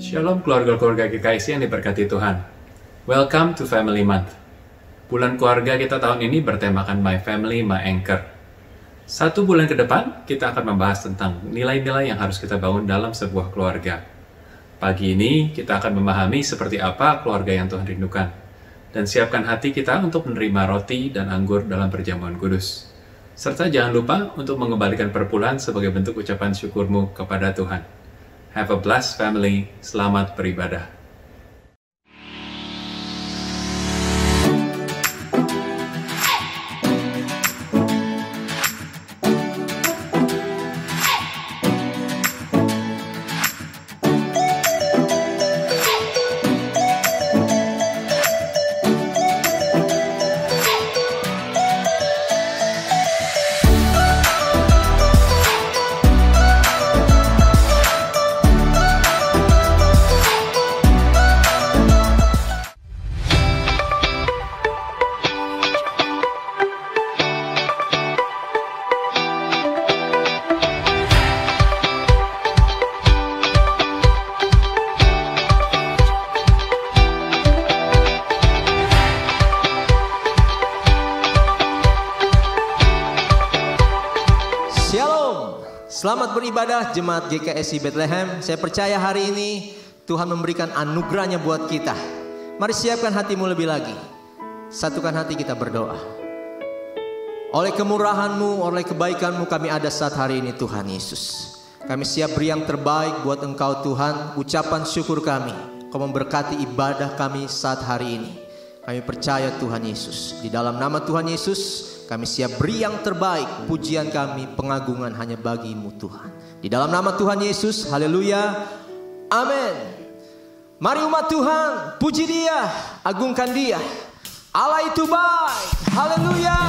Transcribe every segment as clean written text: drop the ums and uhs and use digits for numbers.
Shalom keluarga-keluarga GKSI yang diberkati Tuhan. Welcome to Family Month. Bulan keluarga kita tahun ini bertemakan My Family, My Anchor. 1 bulan ke depan, kita akan membahas tentang nilai-nilai yang harus kita bangun dalam sebuah keluarga. Pagi ini, kita akan memahami seperti apa keluarga yang Tuhan rindukan. Dan siapkan hati kita untuk menerima roti dan anggur dalam perjamuan kudus. Serta jangan lupa untuk mengembalikan perpuluhan sebagai bentuk ucapan syukurmu kepada Tuhan. Have a blessed family. Selamat beribadah. Selamat beribadah Jemaat GKSI Bethlehem. Saya percaya hari ini Tuhan memberikan anugerahnya buat kita. Mari siapkan hatimu lebih lagi. Satukan hati kita berdoa. Oleh kemurahan-Mu, oleh kebaikan-Mu kami ada saat hari ini Tuhan Yesus. Kami siap beri yang terbaik buat Engkau Tuhan. Ucapan syukur kami, Kau memberkati ibadah kami saat hari ini. Kami percaya Tuhan Yesus. Di dalam nama Tuhan Yesus kami siap beri yang terbaik. Pujian kami, pengagungan hanya bagi-Mu Tuhan. Di dalam nama Tuhan Yesus, haleluya, amin. Mari umat Tuhan, puji Dia, agungkan Dia. Allah itu baik, haleluya.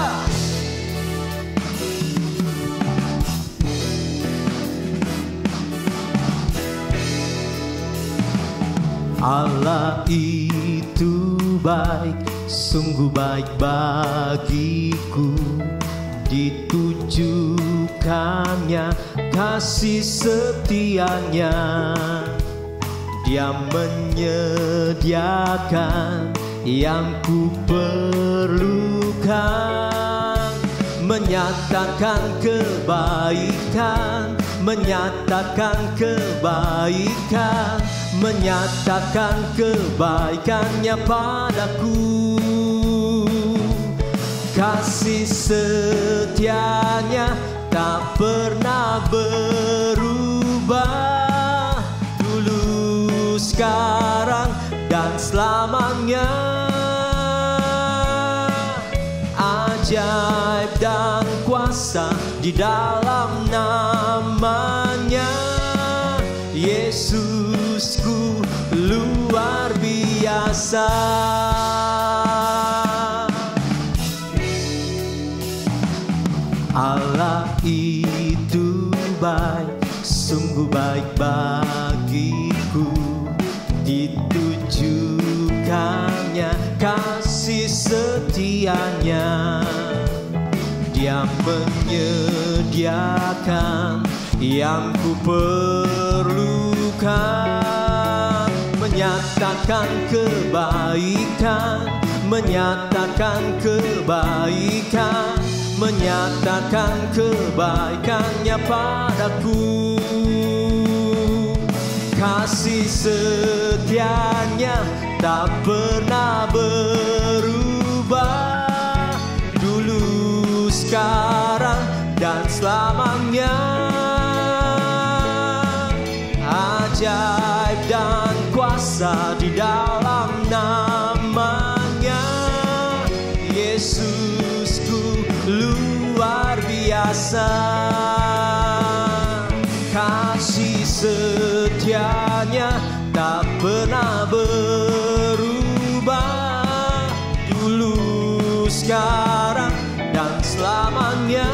Allah itu baik, sungguh baik bagiku. Ditujukannya kasih setianya. Dia menyediakan yang ku perlukan. Menyatakan kebaikan, menyatakan kebaikan, menyatakan kebaikannya padaku. Kasih setianya tak pernah berubah. Dulu, sekarang, dan selamanya. Ajaib dan kuasa di dalam namanya. Yesusku luar biasa. Allah itu baik, sungguh baik bagiku. Ditujukannya kasih setianya. Dia menyediakan yang ku perlukan. Menyatakan kebaikan, menyatakan kebaikan, menyatakan kebaikannya padaku. Kasih setianya tak pernah berubah. Dulu, sekarang, dan selamanya. Ajaib dan kuasa di dalam namanya. Yesusku luar biasa. Kasih setianya tak pernah berubah. Dulu, sekarang, dan selamanya.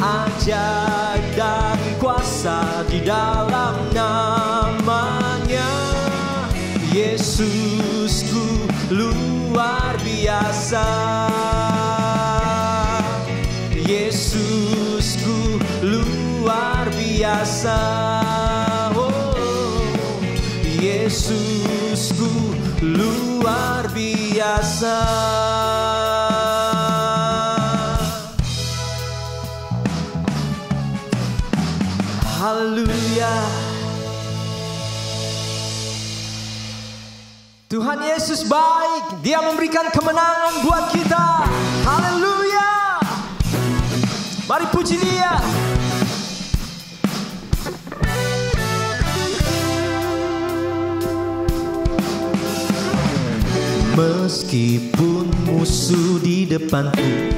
Ajaib dan kuasa di dalam namanya. Yesusku luar biasa. Yesusku luar biasa. Yesusku luar biasa. Haleluya. Tuhan Yesus baik, Dia memberikan kemenangan buat kita. Haleluya. Mari puji Dia. Meskipun musuh di depanku,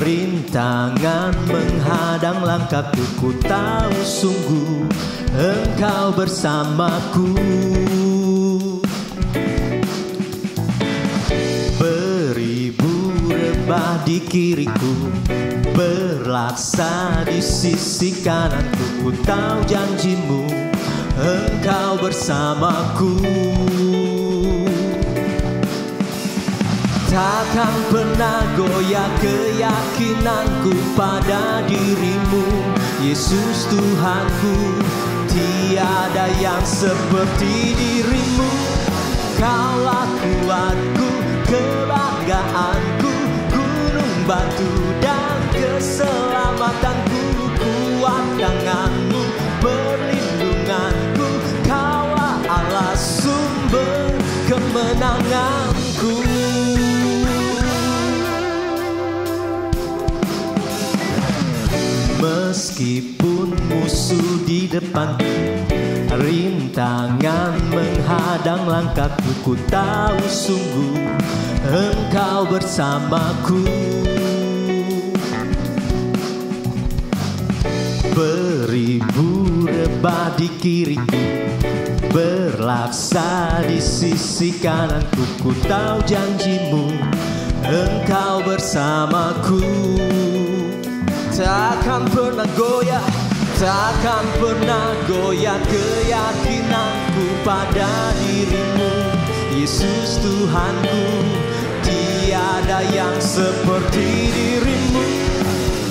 rintangan menghadang langkahku, ku tahu sungguh Engkau bersamaku. Beribu rebah di kiriku, berlaksa di sisi kananku, ku tahu janjimu Engkau bersamaku. Takkan pernah goyah keyakinanku pada dirimu, Yesus Tuhanku. Tiada yang seperti dirimu. Kaulah kuatku, kebanggaanku, gunung batu dan keselamatanku. Kuat tanganmu, perlindunganku, Kaulah Allah sumber kemenanganku. Meskipun musuh di depanku, rintangan menghadang langkahku, ku tahu sungguh Engkau bersamaku. Beribu rebah di kiriku, berlaksa di sisi kananku, ku tahu janjimu Engkau bersamaku. Takkan pernah goyah, takkan pernah goyah keyakinanku pada dirimu, Yesus Tuhanku. Tiada yang seperti dirimu.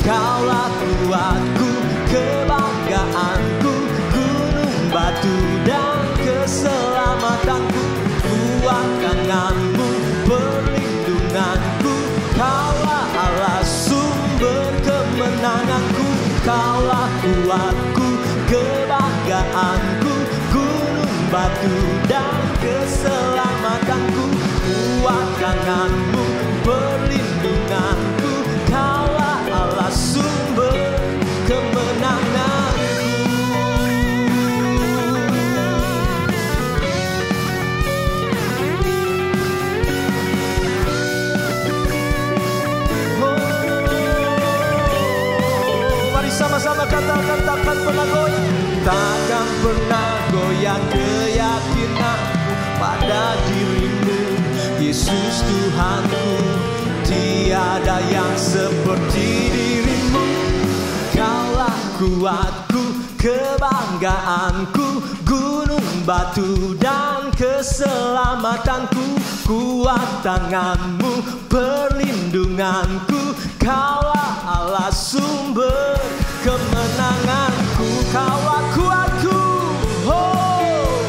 Kaulah kuatku, kebanggaanku, gunung batu dan keselamatanku. Kuat tanganmu, perlindunganku, Kaulah Allah sumber kemenanganku. Kaulah kuatku, kebanggaanku, gunung batu dan keselamatanku. Kuat tanganmu, perlindunganku, Kaulah Allah sumber kemenanganku. Sama-sama katakan, takkan pernah goyah, takkan pernah goyah keyakinanku pada dirimu, Yesus Tuhanku. Tiada yang seperti dirimu. Kaulah kuatku, kebanggaanku, gunung batu dan keselamatanku. Kuat tanganmu, perlindunganku, Kaulah Allah sumber kemenanganku. Kaulah kuatku, oh,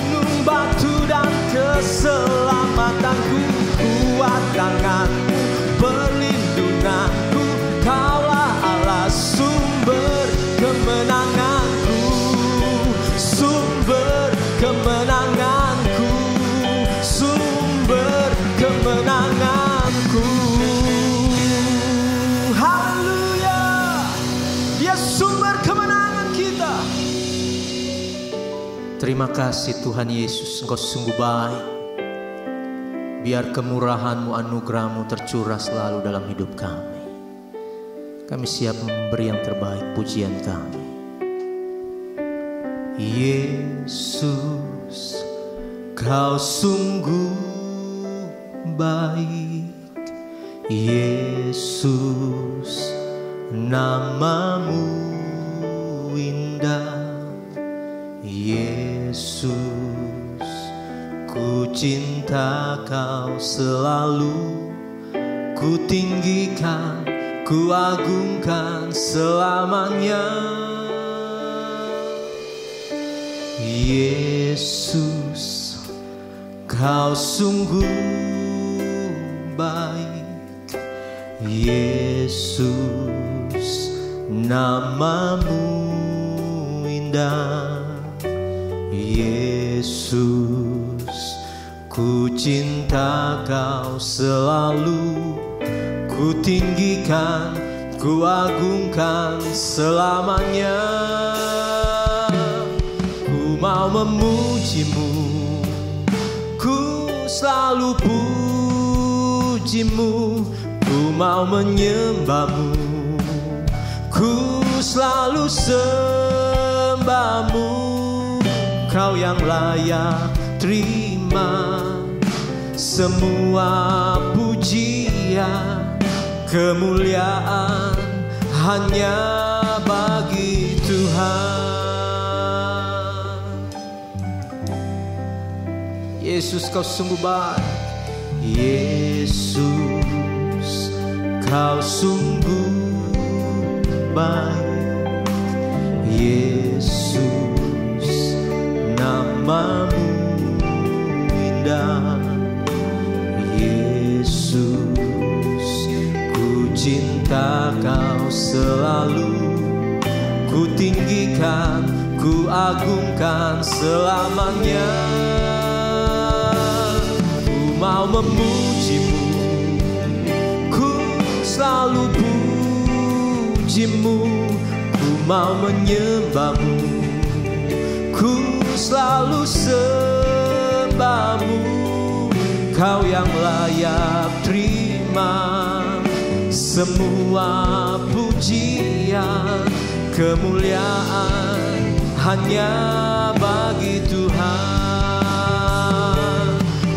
gunung batu dan keselamatanku. Kuat tanganmu, perlindunganku, Kaulah Allah sumber kemenanganku. Sumber kemenanganku, sumber kemenanganku. Haleluya, Dia sumber kemenangan kita. Terima kasih Tuhan Yesus, Engkau sungguh baik. Biar kemurahan-Mu, anugerah-Mu tercurah selalu dalam hidup kami. Kami siap memberi yang terbaik pujian kami. Yesus, Kau sungguh baik. Yesus, nama-Mu indah. Yesus, ku cinta Kau selalu. Ku tinggikan, ku agungkan selamanya. Yesus, Kau sungguh baik. Yesus, namamu indah. Yesus, ku cinta Kau selalu. Ku tinggikan, ku agungkan selamanya. Ku mau memujimu, ku selalu pujimu. Ku mau menyembahmu, ku selalu sembahmu. Kau yang layak terima semua pujian. Kemuliaan hanya bagi Tuhan. Yesus, Kau sungguh baik. Yesus, Kau sungguh baik. Yesus, namamu indah. Yesus, cinta Kau selalu. Ku tinggikan, ku agungkan selamanya. Ku mau memujimu, ku selalu pujimu. Ku mau menyembahmu, ku selalu sembahmu. Kau yang layak terima semua pujian. Kemuliaan hanya bagi Tuhan.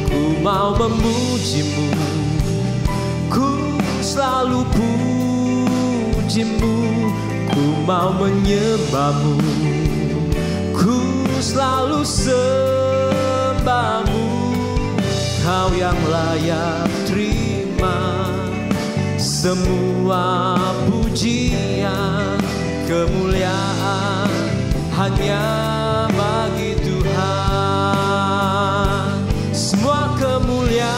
Ku mau memujimu, ku selalu pujimu. Ku mau menyembahmu, ku selalu sembahmu. Kau yang layak terima semua pujian. Kemuliaan hanya bagi Tuhan. Semua kemuliaan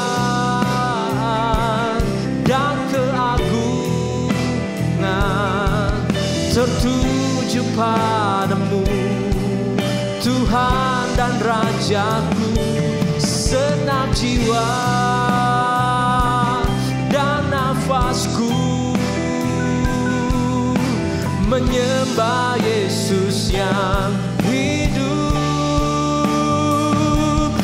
dan keagungan tertuju padamu, Tuhan dan Rajaku. Segenap jiwa dan nafasku menyembah Yesus yang hidup.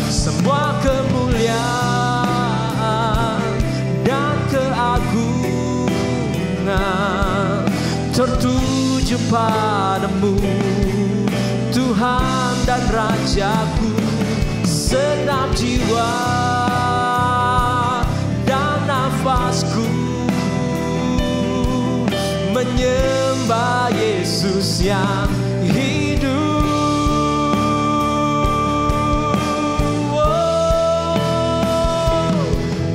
Semua kemuliaan dan keagungan tertuju padamu, Tuhan dan Rajaku. Segenap jiwa dan nafasku menyembah Yesus yang hidup.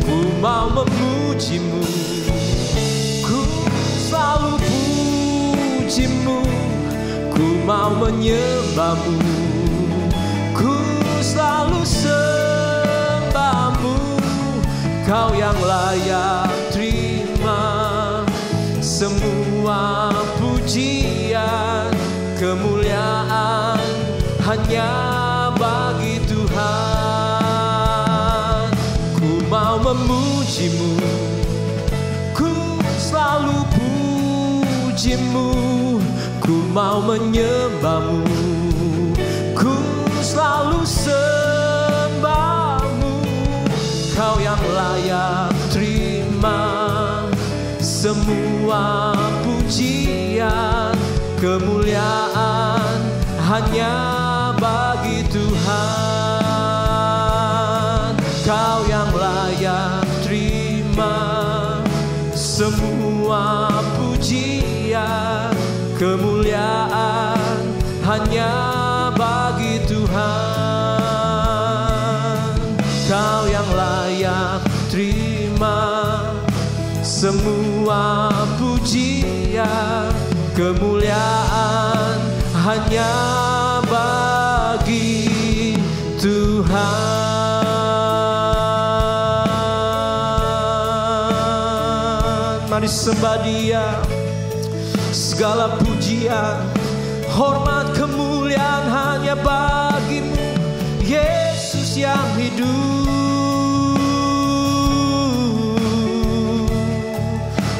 Ku mau memujimu, ku selalu pujimu. Ku mau menyembahmu, ku selalu sembahmu. Kau yang layak terima semua pujian. Kemuliaan hanya bagi Tuhan. Ku mau memujimu, ku selalu pujimu. Ku mau menyembahmu, ku selalu sembahmu. Kau yang layak terima semua pujian. Kemuliaan hanya bagi Tuhan. Kau yang layak terima semua pujian. Kemuliaan hanya bagi Tuhan. Kau yang layak terima semua pujian. Kemuliaan hanya bagi bagi Tuhan. Mari sembah Dia. Segala pujian, hormat, kemuliaan hanya bagimu, Yesus yang hidup.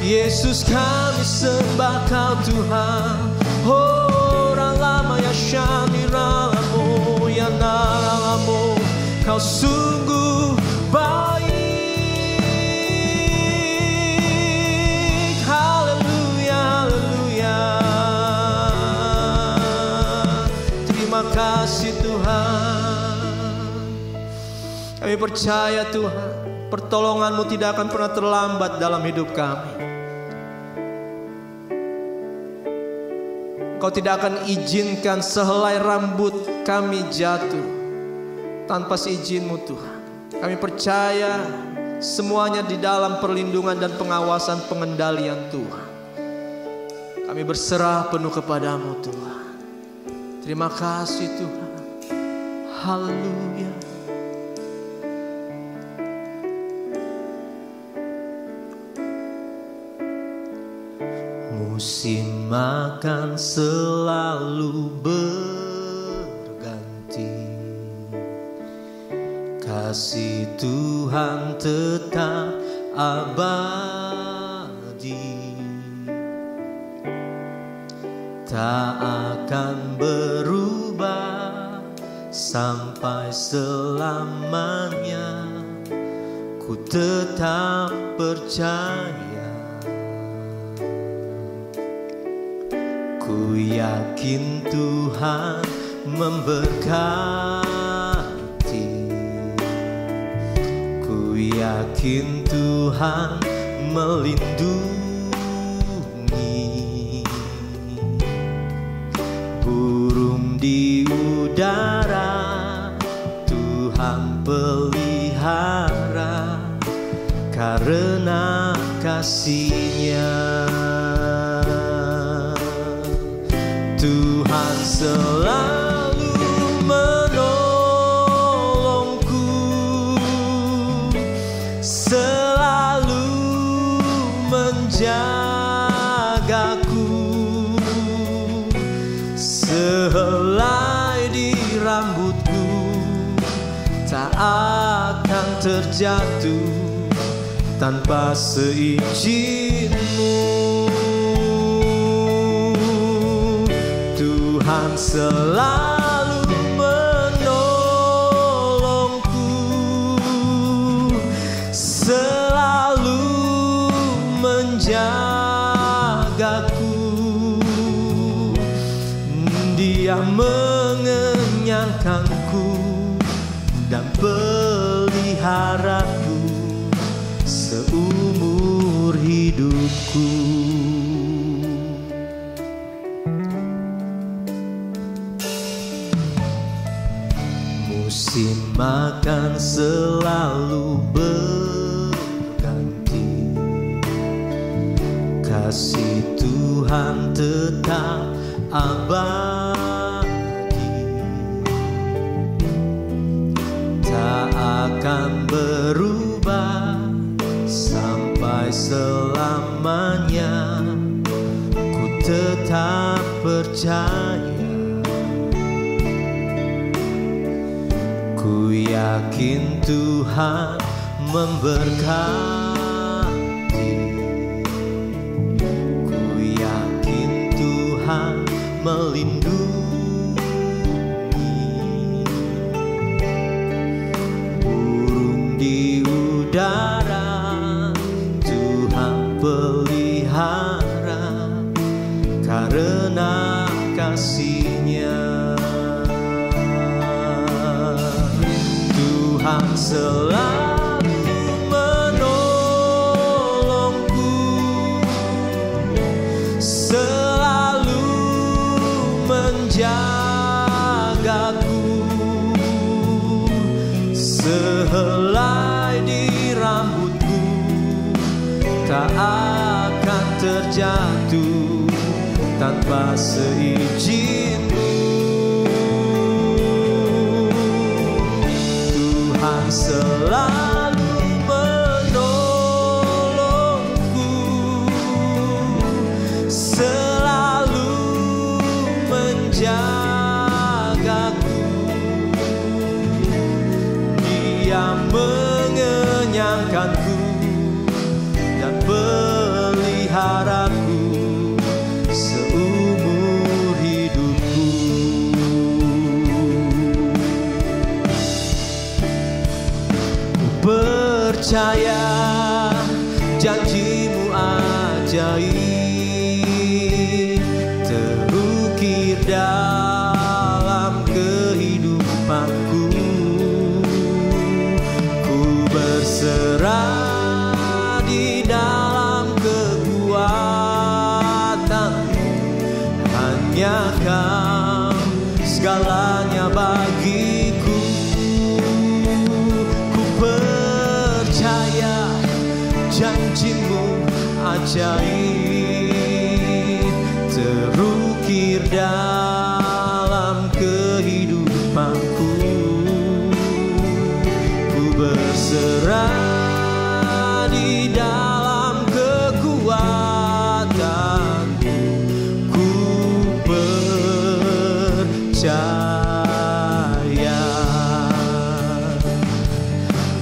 Yesus, kami sembah Kau Tuhan. Orang lama ya syamiralamu, ya naralamu, Kau sungguh baik. Terima kasih Tuhan. Kami percaya Tuhan, pertolongan-Mu tidak akan pernah terlambat dalam hidup kami. Kau tidak akan izinkan sehelai rambut kami jatuh tanpa seizin-Mu Tuhan. Kami percaya semuanya di dalam perlindungan dan pengawasan pengendalian Tuhan. Kami berserah penuh kepadamu Tuhan. Terima kasih Tuhan. Haleluya. Musim akan selalu berganti, kasih Tuhan tetap abadi, tak akan berubah sampai selamanya. Ku tetap percaya, ku yakin Tuhan memberkati, ku yakin Tuhan melindungi. Di udara Tuhan pelihara karena kasih-Nya. Tuhan selalu menolongku, selalu menjagaku. Sehelai di rambutku tak akan terjatuh tanpa seizin-Mu. Tuhan selalu menolongku, selalu menjagaku. Dia mengenyangkanku dan peliharaku seumur hidupku. Musim akan selalu berganti, kasih Tuhan tetap abadi, tak akan berubah sampai selamanya. Ku tetap percaya, ku yakin Tuhan memberkati, ku yakin Tuhan melindungi. Burung di udara Tuhan pelihara karena kasih-Nya. Tuhan selalu menolongku, selalu menjagaku. Sehelai di rambutku tak akan terjatuh tanpa seizin-Mu. menjagaku, Dia mengenyangkanku dan peliharaku seumur hidupku. Ku percaya janji-Mu ajaib terukir dalam kehidupanku. Ku berserah di dalam kekuatan-Mu, hanya Kau segalanya bagiku. Ku percaya janji-Mu ajaib terukir dalam kehidupanku. Ku berserah di dalam kekuatan-Mu. Ku percaya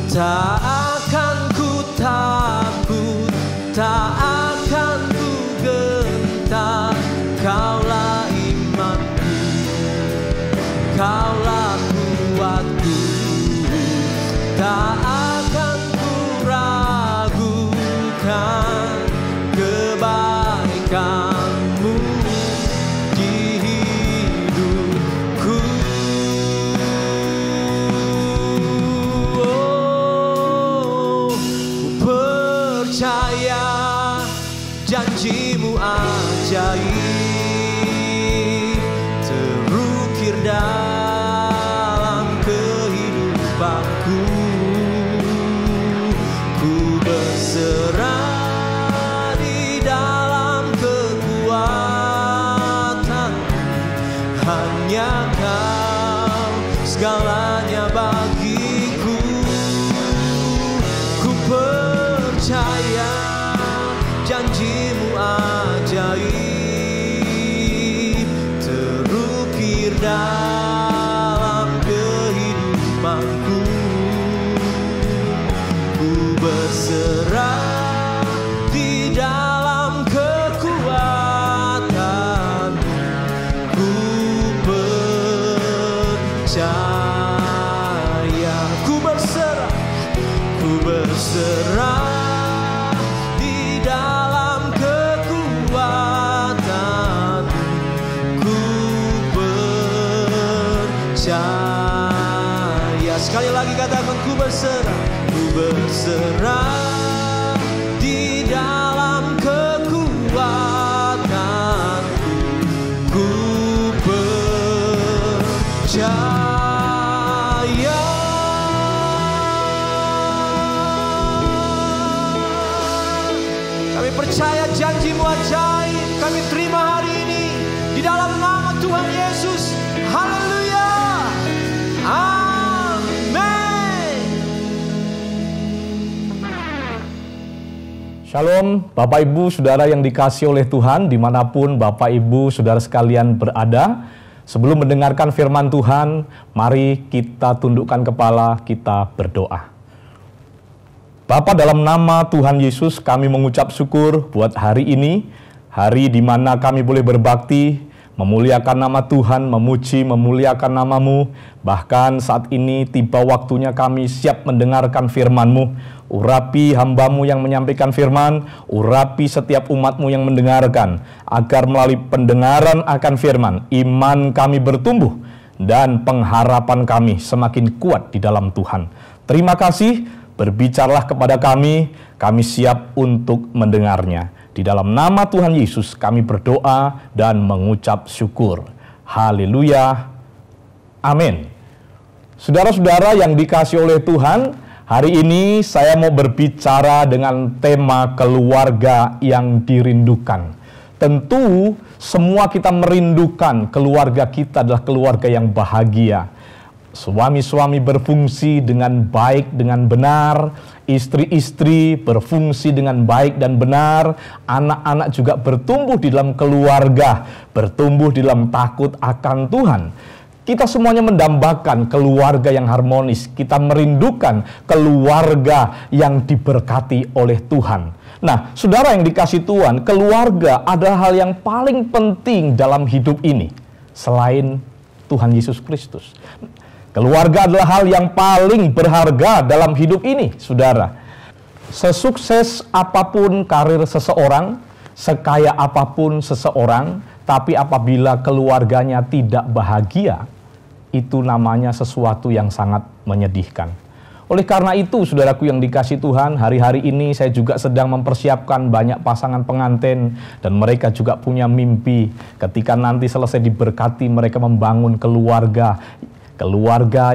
tak akan ku takut, tak akan ku gentar. Kaulah imanku, Kaulah kuatku, tak akan ku ragukan kebaikan-Mu di hidupku. Ku percaya janji-Mu ajaib terukir dalam kehidupanku. Ku berserah di dalam kekuatan-Mu, hanya Kau segalanya bagiku. Ku percaya janji-Mu ajaib terukir dalam kehidupanku. Ku berserah di dalam kekuatan-Mu. Ku percaya, ku berserah di dalam kekuatan-Mu. Ku percaya. Sekali lagi katakan, ku berserah di dalam kekuatan-Mu. Ku percaya. Kami percaya janji-Mu ajaib, kami terima hari ini di dalam nama Tuhan Yesus. Haleluya. Amin. Shalom Bapak Ibu Saudara yang dikasihi oleh Tuhan, dimanapun Bapak Ibu Saudara sekalian berada. Sebelum mendengarkan firman Tuhan, mari kita tundukkan kepala, kita berdoa. Bapa, dalam nama Tuhan Yesus kami mengucap syukur buat hari ini, hari di mana kami boleh berbakti, memuliakan nama Tuhan, memuji, memuliakan nama-Mu. Bahkan saat ini tiba waktunya kami siap mendengarkan firman-Mu. Urapi hamba-Mu yang menyampaikan firman, urapi setiap umat-Mu yang mendengarkan, agar melalui pendengaran akan firman, iman kami bertumbuh, dan pengharapan kami semakin kuat di dalam Tuhan. Terima kasih. Berbicaralah kepada kami siap untuk mendengarnya. Di dalam nama Tuhan Yesus kami berdoa dan mengucap syukur. Haleluya. Amin. Saudara-saudara yang dikasihi oleh Tuhan, hari ini saya mau berbicara dengan tema keluarga yang dirindukan. Tentu semua kita merindukan keluarga kita adalah keluarga yang bahagia. Suami-suami berfungsi dengan baik, dengan benar. Istri-istri berfungsi dengan baik dan benar. Anak-anak juga bertumbuh di dalam keluarga, bertumbuh di dalam takut akan Tuhan. Kita semuanya mendambakan keluarga yang harmonis. Kita merindukan keluarga yang diberkati oleh Tuhan. Nah, saudara yang dikasih Tuhan, keluarga adalah hal yang paling penting dalam hidup ini selain Tuhan Yesus Kristus. Keluarga adalah hal yang paling berharga dalam hidup ini, saudara. Sesukses apapun karir seseorang, sekaya apapun seseorang, tapi apabila keluarganya tidak bahagia, itu namanya sesuatu yang sangat menyedihkan. Oleh karena itu, saudaraku yang dikasih Tuhan, hari-hari ini saya juga sedang mempersiapkan banyak pasangan pengantin, dan mereka juga punya mimpi. Ketika nanti selesai diberkati, mereka membangun keluarga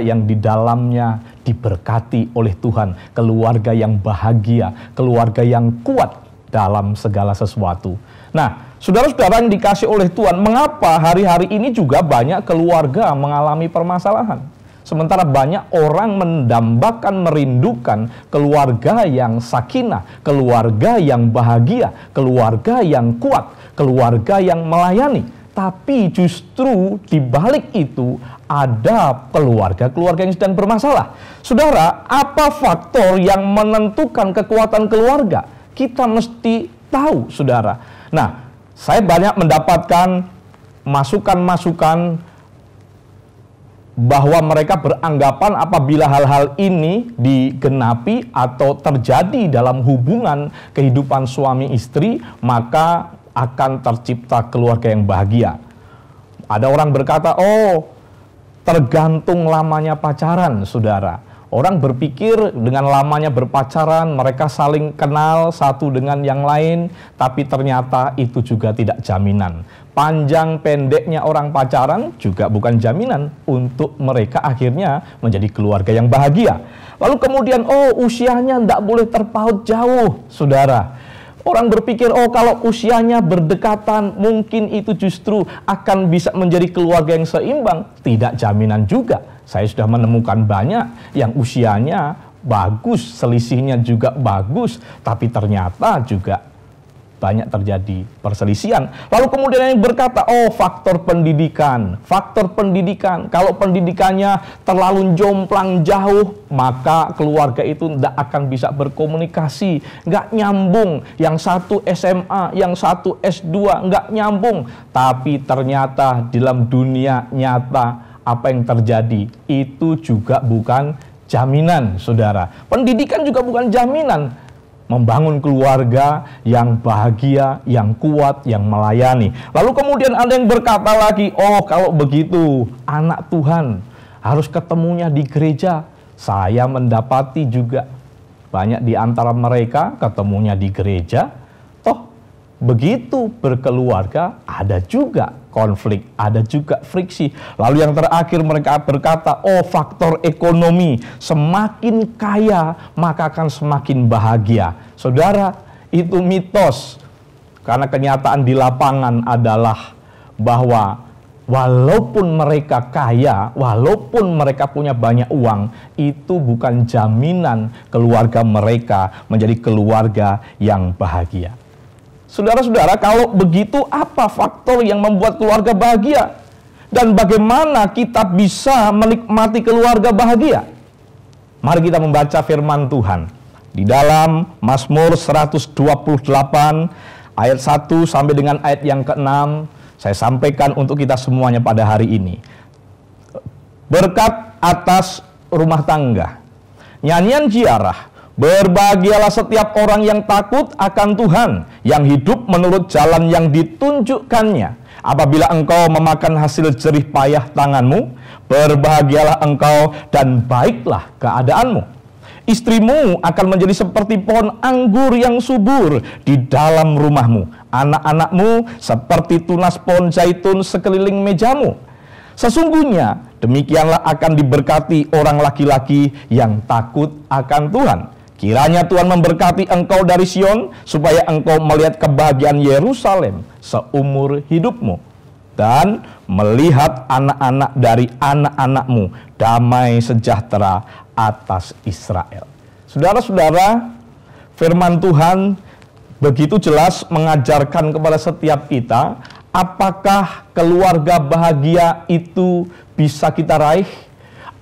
yang di dalamnya diberkati oleh Tuhan, keluarga yang bahagia, keluarga yang kuat dalam segala sesuatu. Nah, saudara-saudara yang dikasih oleh Tuhan, mengapa hari-hari ini juga banyak keluarga mengalami permasalahan? Sementara banyak orang mendambakan, merindukan keluarga yang sakinah, keluarga yang bahagia, keluarga yang kuat, keluarga yang melayani. Tapi justru di balik itu ada keluarga-keluarga yang sedang bermasalah. Saudara, apa faktor yang menentukan kekuatan keluarga? Kita mesti tahu, saudara. Nah, saya banyak mendapatkan masukan-masukan bahwa mereka beranggapan apabila hal-hal ini digenapi atau terjadi dalam hubungan kehidupan suami istri, maka akan tercipta keluarga yang bahagia. Ada orang berkata, oh, tergantung lamanya pacaran, saudara. Orang berpikir dengan lamanya berpacaran, mereka saling kenal satu dengan yang lain, tapi ternyata itu juga tidak jaminan. Panjang pendeknya orang pacaran juga bukan jaminan untuk mereka akhirnya menjadi keluarga yang bahagia. Lalu kemudian, oh, usianya tidak boleh terpaut jauh, saudara. Orang berpikir, oh, kalau usianya berdekatan, mungkin itu justru akan bisa menjadi keluarga yang seimbang. Tidak jaminan juga. Saya sudah menemukan banyak yang usianya bagus, selisihnya juga bagus, tapi ternyata juga banyak terjadi perselisihan. Lalu kemudian yang berkata, oh, faktor pendidikan. Faktor pendidikan, kalau pendidikannya terlalu jomplang jauh, maka keluarga itu tidak akan bisa berkomunikasi, nggak nyambung. Yang satu SMA, yang satu S2, nggak nyambung. Tapi ternyata dalam dunia nyata, apa yang terjadi itu juga bukan jaminan, saudara. Pendidikan juga bukan jaminan membangun keluarga yang bahagia, yang kuat, yang melayani. Lalu kemudian ada yang berkata lagi, oh, kalau begitu anak Tuhan harus ketemunya di gereja. Saya mendapati juga banyak di antara mereka ketemunya di gereja. Toh begitu berkeluarga ada juga konflik, ada juga friksi. Lalu yang terakhir mereka berkata, oh, faktor ekonomi, semakin kaya maka akan semakin bahagia. Saudara, itu mitos. Karena kenyataan di lapangan adalah bahwa walaupun mereka kaya, walaupun mereka punya banyak uang, itu bukan jaminan keluarga mereka menjadi keluarga yang bahagia. Saudara-saudara, kalau begitu apa faktor yang membuat keluarga bahagia? Dan bagaimana kita bisa menikmati keluarga bahagia? Mari kita membaca firman Tuhan. Di dalam Mazmur 128 ayat 1 sampai dengan ayat yang ke-6, saya sampaikan untuk kita semuanya pada hari ini. Berkat atas rumah tangga. Nyanyian ziarah. Berbahagialah setiap orang yang takut akan Tuhan, yang hidup menurut jalan yang ditunjukkannya. Apabila engkau memakan hasil jerih payah tanganmu, berbahagialah engkau dan baiklah keadaanmu. Istrimu akan menjadi seperti pohon anggur yang subur di dalam rumahmu. Anak-anakmu seperti tunas pohon zaitun sekeliling mejamu. Sesungguhnya demikianlah akan diberkati orang laki-laki yang takut akan Tuhan. Kiranya Tuhan memberkati engkau dari Sion, supaya engkau melihat kebahagiaan Yerusalem seumur hidupmu. dan melihat anak-anak dari anak-anakmu, damai sejahtera atas Israel. Saudara-saudara, firman Tuhan begitu jelas mengajarkan kepada setiap kita, apakah keluarga bahagia itu bisa kita raih?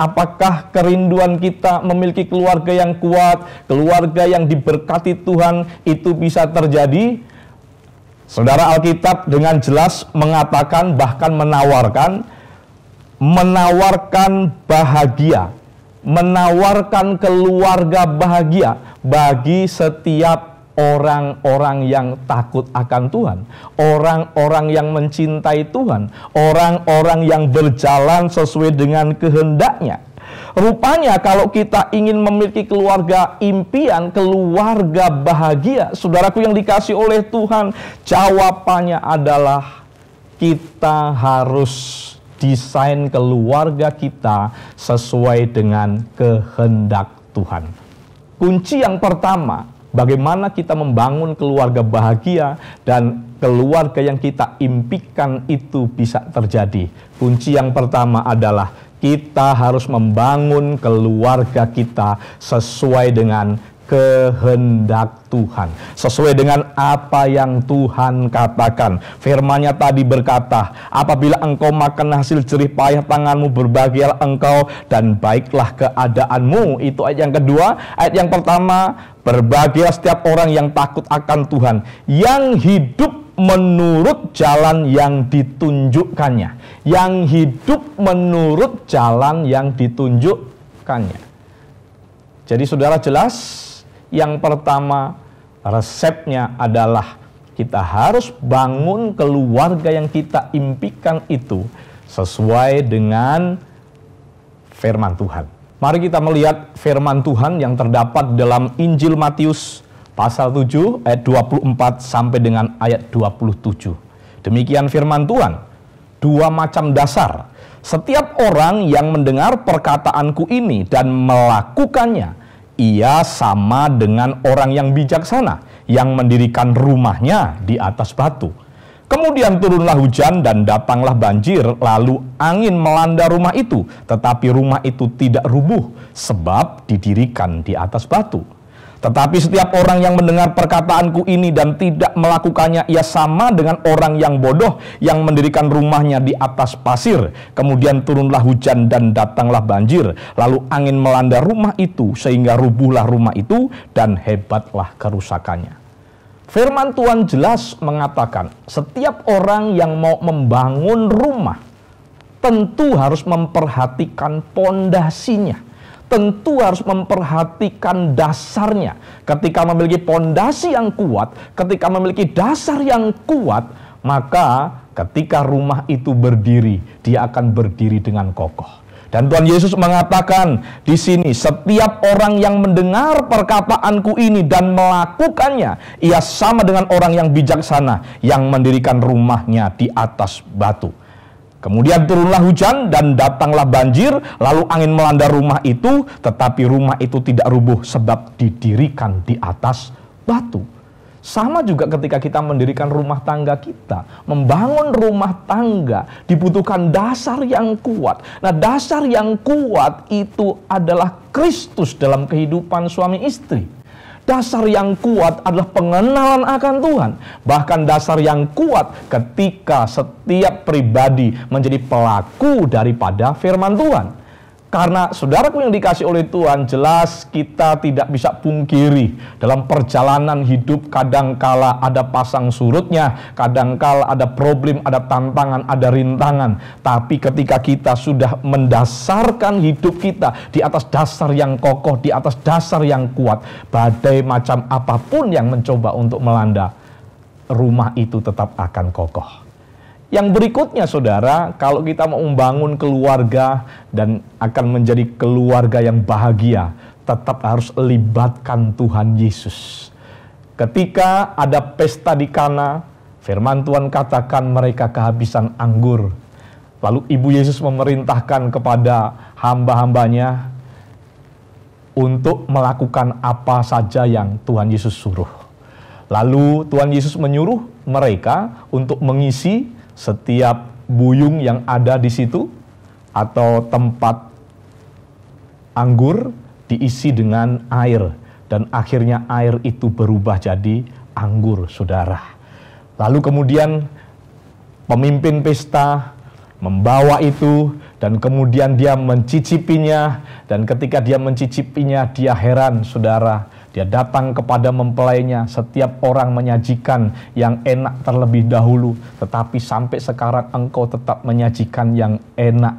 Apakah kerinduan kita memiliki keluarga yang kuat, keluarga yang diberkati Tuhan itu bisa terjadi? Saudara, Alkitab dengan jelas mengatakan, bahkan menawarkan bahagia, menawarkan keluarga bahagia bagi setiap orang-orang yang takut akan Tuhan, orang-orang yang mencintai Tuhan, orang-orang yang berjalan sesuai dengan kehendaknya. Rupanya kalau kita ingin memiliki keluarga impian, keluarga bahagia, saudaraku yang dikasih oleh Tuhan, jawabannya adalah kita harus desain keluarga kita sesuai dengan kehendak Tuhan. Kunci yang pertama, bagaimana kita membangun keluarga bahagia dan keluarga yang kita impikan itu bisa terjadi. Kunci yang pertama adalah kita harus membangun keluarga kita sesuai dengan kehendak Tuhan, sesuai dengan apa yang Tuhan katakan. Firman-Nya tadi berkata, apabila engkau makan hasil jerih payah tanganmu, berbahagialah engkau dan baiklah keadaanmu. Itu ayat yang kedua. Ayat yang pertama, berbahagialah setiap orang yang takut akan Tuhan, yang hidup menurut jalan yang ditunjukkannya. Yang hidup menurut jalan yang ditunjukkannya. Jadi saudara, jelas yang pertama, resepnya adalah kita harus bangun keluarga yang kita impikan itu sesuai dengan firman Tuhan. Mari kita melihat firman Tuhan yang terdapat dalam Injil Matius pasal 7 ayat 24 sampai dengan ayat 27. Demikian firman Tuhan. Dua macam dasar. Setiap orang yang mendengar perkataanku ini dan melakukannya, ia sama dengan orang yang bijaksana yang mendirikan rumahnya di atas batu. Kemudian turunlah hujan dan datanglah banjir, lalu angin melanda rumah itu, tetapi rumah itu tidak rubuh sebab didirikan di atas batu. Tetapi setiap orang yang mendengar perkataanku ini dan tidak melakukannya, ia sama dengan orang yang bodoh yang mendirikan rumahnya di atas pasir. Kemudian turunlah hujan dan datanglah banjir, lalu angin melanda rumah itu sehingga rubuhlah rumah itu dan hebatlah kerusakannya. Firman Tuhan jelas mengatakan, setiap orang yang mau membangun rumah tentu harus memperhatikan pondasinya. Tentu harus memperhatikan dasarnya. Ketika memiliki pondasi yang kuat, ketika memiliki dasar yang kuat, maka ketika rumah itu berdiri, dia akan berdiri dengan kokoh. Dan Tuhan Yesus mengatakan di sini, setiap orang yang mendengar perkataanku ini dan melakukannya, ia sama dengan orang yang bijaksana yang mendirikan rumahnya di atas batu. Kemudian turunlah hujan dan datanglah banjir, lalu angin melanda rumah itu, tetapi rumah itu tidak rubuh sebab didirikan di atas batu. Sama juga ketika kita mendirikan rumah tangga kita, membangun rumah tangga dibutuhkan dasar yang kuat. Nah, dasar yang kuat itu adalah Kristus dalam kehidupan suami istri. Dasar yang kuat adalah pengenalan akan Tuhan. Bahkan dasar yang kuat ketika setiap pribadi menjadi pelaku daripada firman Tuhan. Karena saudaraku yang dikasih oleh Tuhan, jelas kita tidak bisa pungkiri dalam perjalanan hidup kadangkala ada pasang surutnya, kadangkala ada problem, ada tantangan, ada rintangan. Tapi ketika kita sudah mendasarkan hidup kita di atas dasar yang kokoh, di atas dasar yang kuat, badai macam apapun yang mencoba untuk melanda, rumah itu tetap akan kokoh. Yang berikutnya saudara, kalau kita mau membangun keluarga dan akan menjadi keluarga yang bahagia, tetap harus libatkan Tuhan Yesus. Ketika ada pesta di Kana, firman Tuhan katakan mereka kehabisan anggur. Lalu Ibu Yesus memerintahkan kepada hamba-hambanya untuk melakukan apa saja yang Tuhan Yesus suruh. Lalu Tuhan Yesus menyuruh mereka untuk mengisi setiap buyung yang ada di situ atau tempat anggur diisi dengan air dan akhirnya air itu berubah jadi anggur, saudara. Lalu kemudian pemimpin pesta membawa itu dan kemudian dia mencicipinya, dan ketika dia mencicipinya dia heran, saudara. Dia datang kepada mempelainya. Setiap orang menyajikan yang enak terlebih dahulu, tetapi sampai sekarang engkau tetap menyajikan yang enak,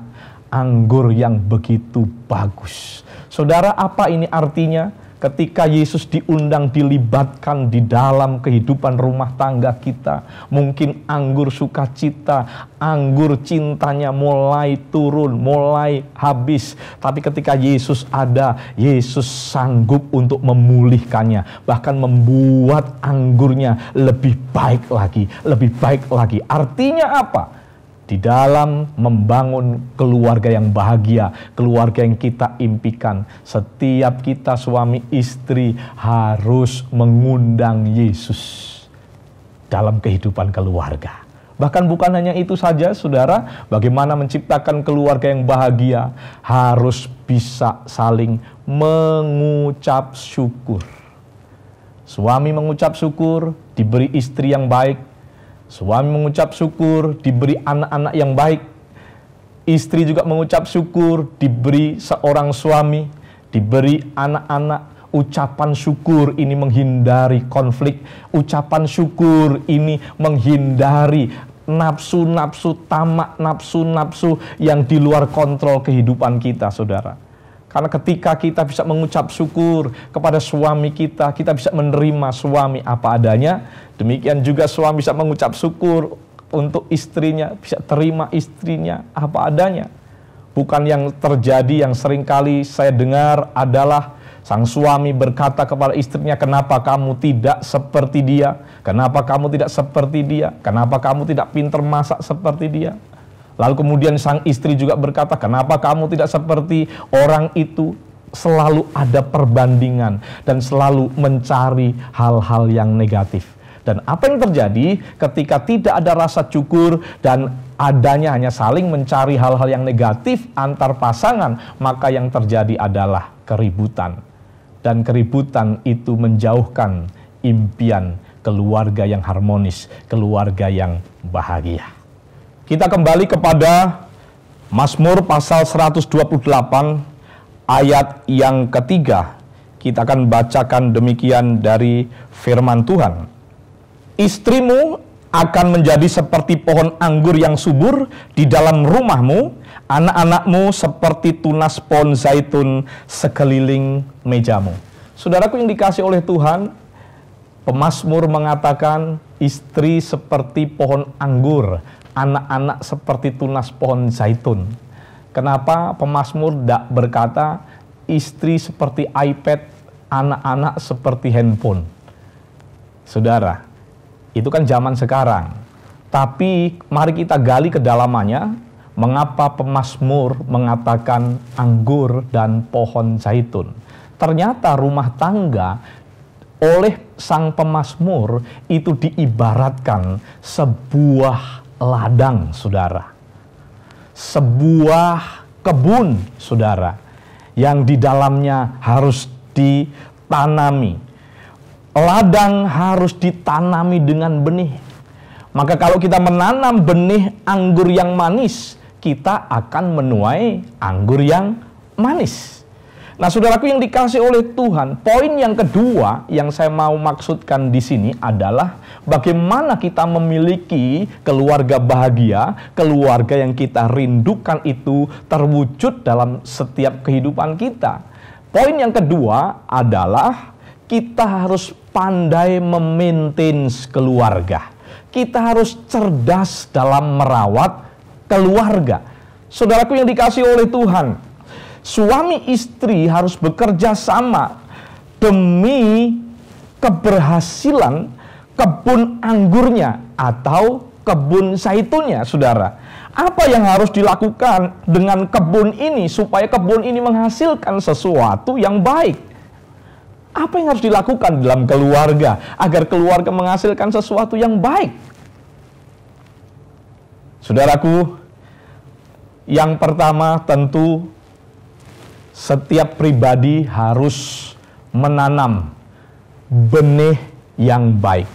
anggur yang begitu bagus. Saudara, apa ini artinya? Ketika Yesus diundang dilibatkan di dalam kehidupan rumah tangga kita, mungkin anggur sukacita, anggur cintanya mulai turun, mulai habis. Tapi ketika Yesus ada, Yesus sanggup untuk memulihkannya, bahkan membuat anggurnya lebih baik lagi, lebih baik lagi. Artinya apa? Di dalam membangun keluarga yang bahagia, keluarga yang kita impikan, setiap kita suami istri harus mengundang Yesus dalam kehidupan keluarga. Bahkan bukan hanya itu saja, saudara, bagaimana menciptakan keluarga yang bahagia, harus bisa saling mengucap syukur. Suami mengucap syukur, diberi istri yang baik. Suami mengucap syukur, diberi anak-anak yang baik. Istri juga mengucap syukur, diberi seorang suami, diberi anak-anak. Ucapan syukur ini menghindari konflik. Ucapan syukur ini menghindari nafsu-nafsu tamak, nafsu-nafsu yang di luar kontrol kehidupan kita, saudara. Karena ketika kita bisa mengucap syukur kepada suami kita, kita bisa menerima suami apa adanya. Demikian juga suami bisa mengucap syukur untuk istrinya, bisa terima istrinya apa adanya. Bukan yang terjadi yang seringkali saya dengar adalah sang suami berkata kepada istrinya, kenapa kamu tidak seperti dia? Kenapa kamu tidak seperti dia? Kenapa kamu tidak pintar masak seperti dia? Lalu kemudian sang istri juga berkata, kenapa kamu tidak seperti orang itu? Selalu ada perbandingan dan selalu mencari hal-hal yang negatif. Dan apa yang terjadi ketika tidak ada rasa syukur dan adanya hanya saling mencari hal-hal yang negatif antar pasangan, maka yang terjadi adalah keributan. Dan keributan itu menjauhkan impian keluarga yang harmonis, keluarga yang bahagia. Kita kembali kepada Mazmur pasal 128 ayat yang ketiga. Kita akan bacakan demikian dari firman Tuhan. Istrimu akan menjadi seperti pohon anggur yang subur di dalam rumahmu, anak-anakmu seperti tunas pohon zaitun sekeliling mejamu. Saudaraku yang dikasihi oleh Tuhan, pemazmur mengatakan istri seperti pohon anggur, anak-anak seperti tunas pohon zaitun. Kenapa pemazmur tidak berkata istri seperti iPad, anak-anak seperti handphone? Saudara, itu kan zaman sekarang. Tapi mari kita gali kedalamannya, mengapa pemazmur mengatakan anggur dan pohon zaitun. Ternyata rumah tangga oleh sang pemazmur itu diibaratkan sebuah ladang, saudara. Sebuah kebun, saudara, yang di dalamnya harus ditanami. Ladang harus ditanami dengan benih. Maka kalau kita menanam benih anggur yang manis, kita akan menuai anggur yang manis. Nah, saudaraku yang dikasihi oleh Tuhan, poin yang kedua yang saya mau maksudkan di sini adalah bagaimana kita memiliki keluarga bahagia, keluarga yang kita rindukan itu terwujud dalam setiap kehidupan kita. Poin yang kedua adalah kita harus pandai memaintain keluarga. Kita harus cerdas dalam merawat keluarga. Saudaraku yang dikasihi oleh Tuhan, suami istri harus bekerja sama demi keberhasilan kebun anggurnya atau kebun zaitunnya, saudara. Apa yang harus dilakukan dengan kebun ini supaya kebun ini menghasilkan sesuatu yang baik? Apa yang harus dilakukan dalam keluarga agar keluarga menghasilkan sesuatu yang baik? Saudaraku, yang pertama tentu setiap pribadi harus menanam benih yang baik.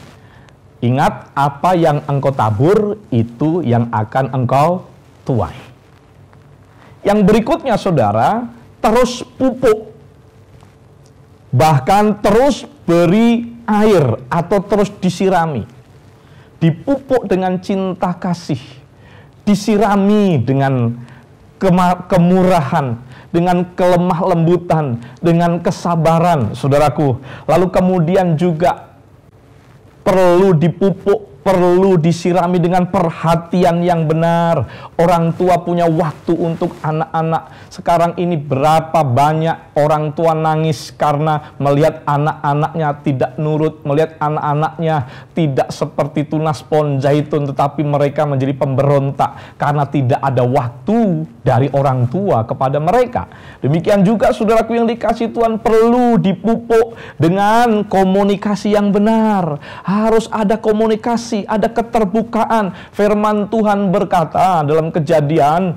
Ingat, apa yang engkau tabur, itu yang akan engkau tuai. Yang berikutnya, saudara, terus pupuk. Bahkan terus beri air atau terus disirami. Dipupuk dengan cinta kasih. Disirami dengan kemurahan, dengan kelemah lembutan, dengan kesabaran, saudaraku. Lalu kemudian juga perlu dipupuk, perlu disirami dengan perhatian yang benar. Orang tua punya waktu untuk anak-anak. Sekarang ini berapa banyak orang tua nangis karena melihat anak-anaknya tidak nurut, melihat anak-anaknya tidak seperti tunas pohon zaitun, tetapi mereka menjadi pemberontak karena tidak ada waktu dari orang tua kepada mereka. Demikian juga saudaraku yang dikasihi Tuhan, perlu dipupuk dengan komunikasi yang benar. Harus ada komunikasi, ada keterbukaan. Firman Tuhan berkata dalam Kejadian,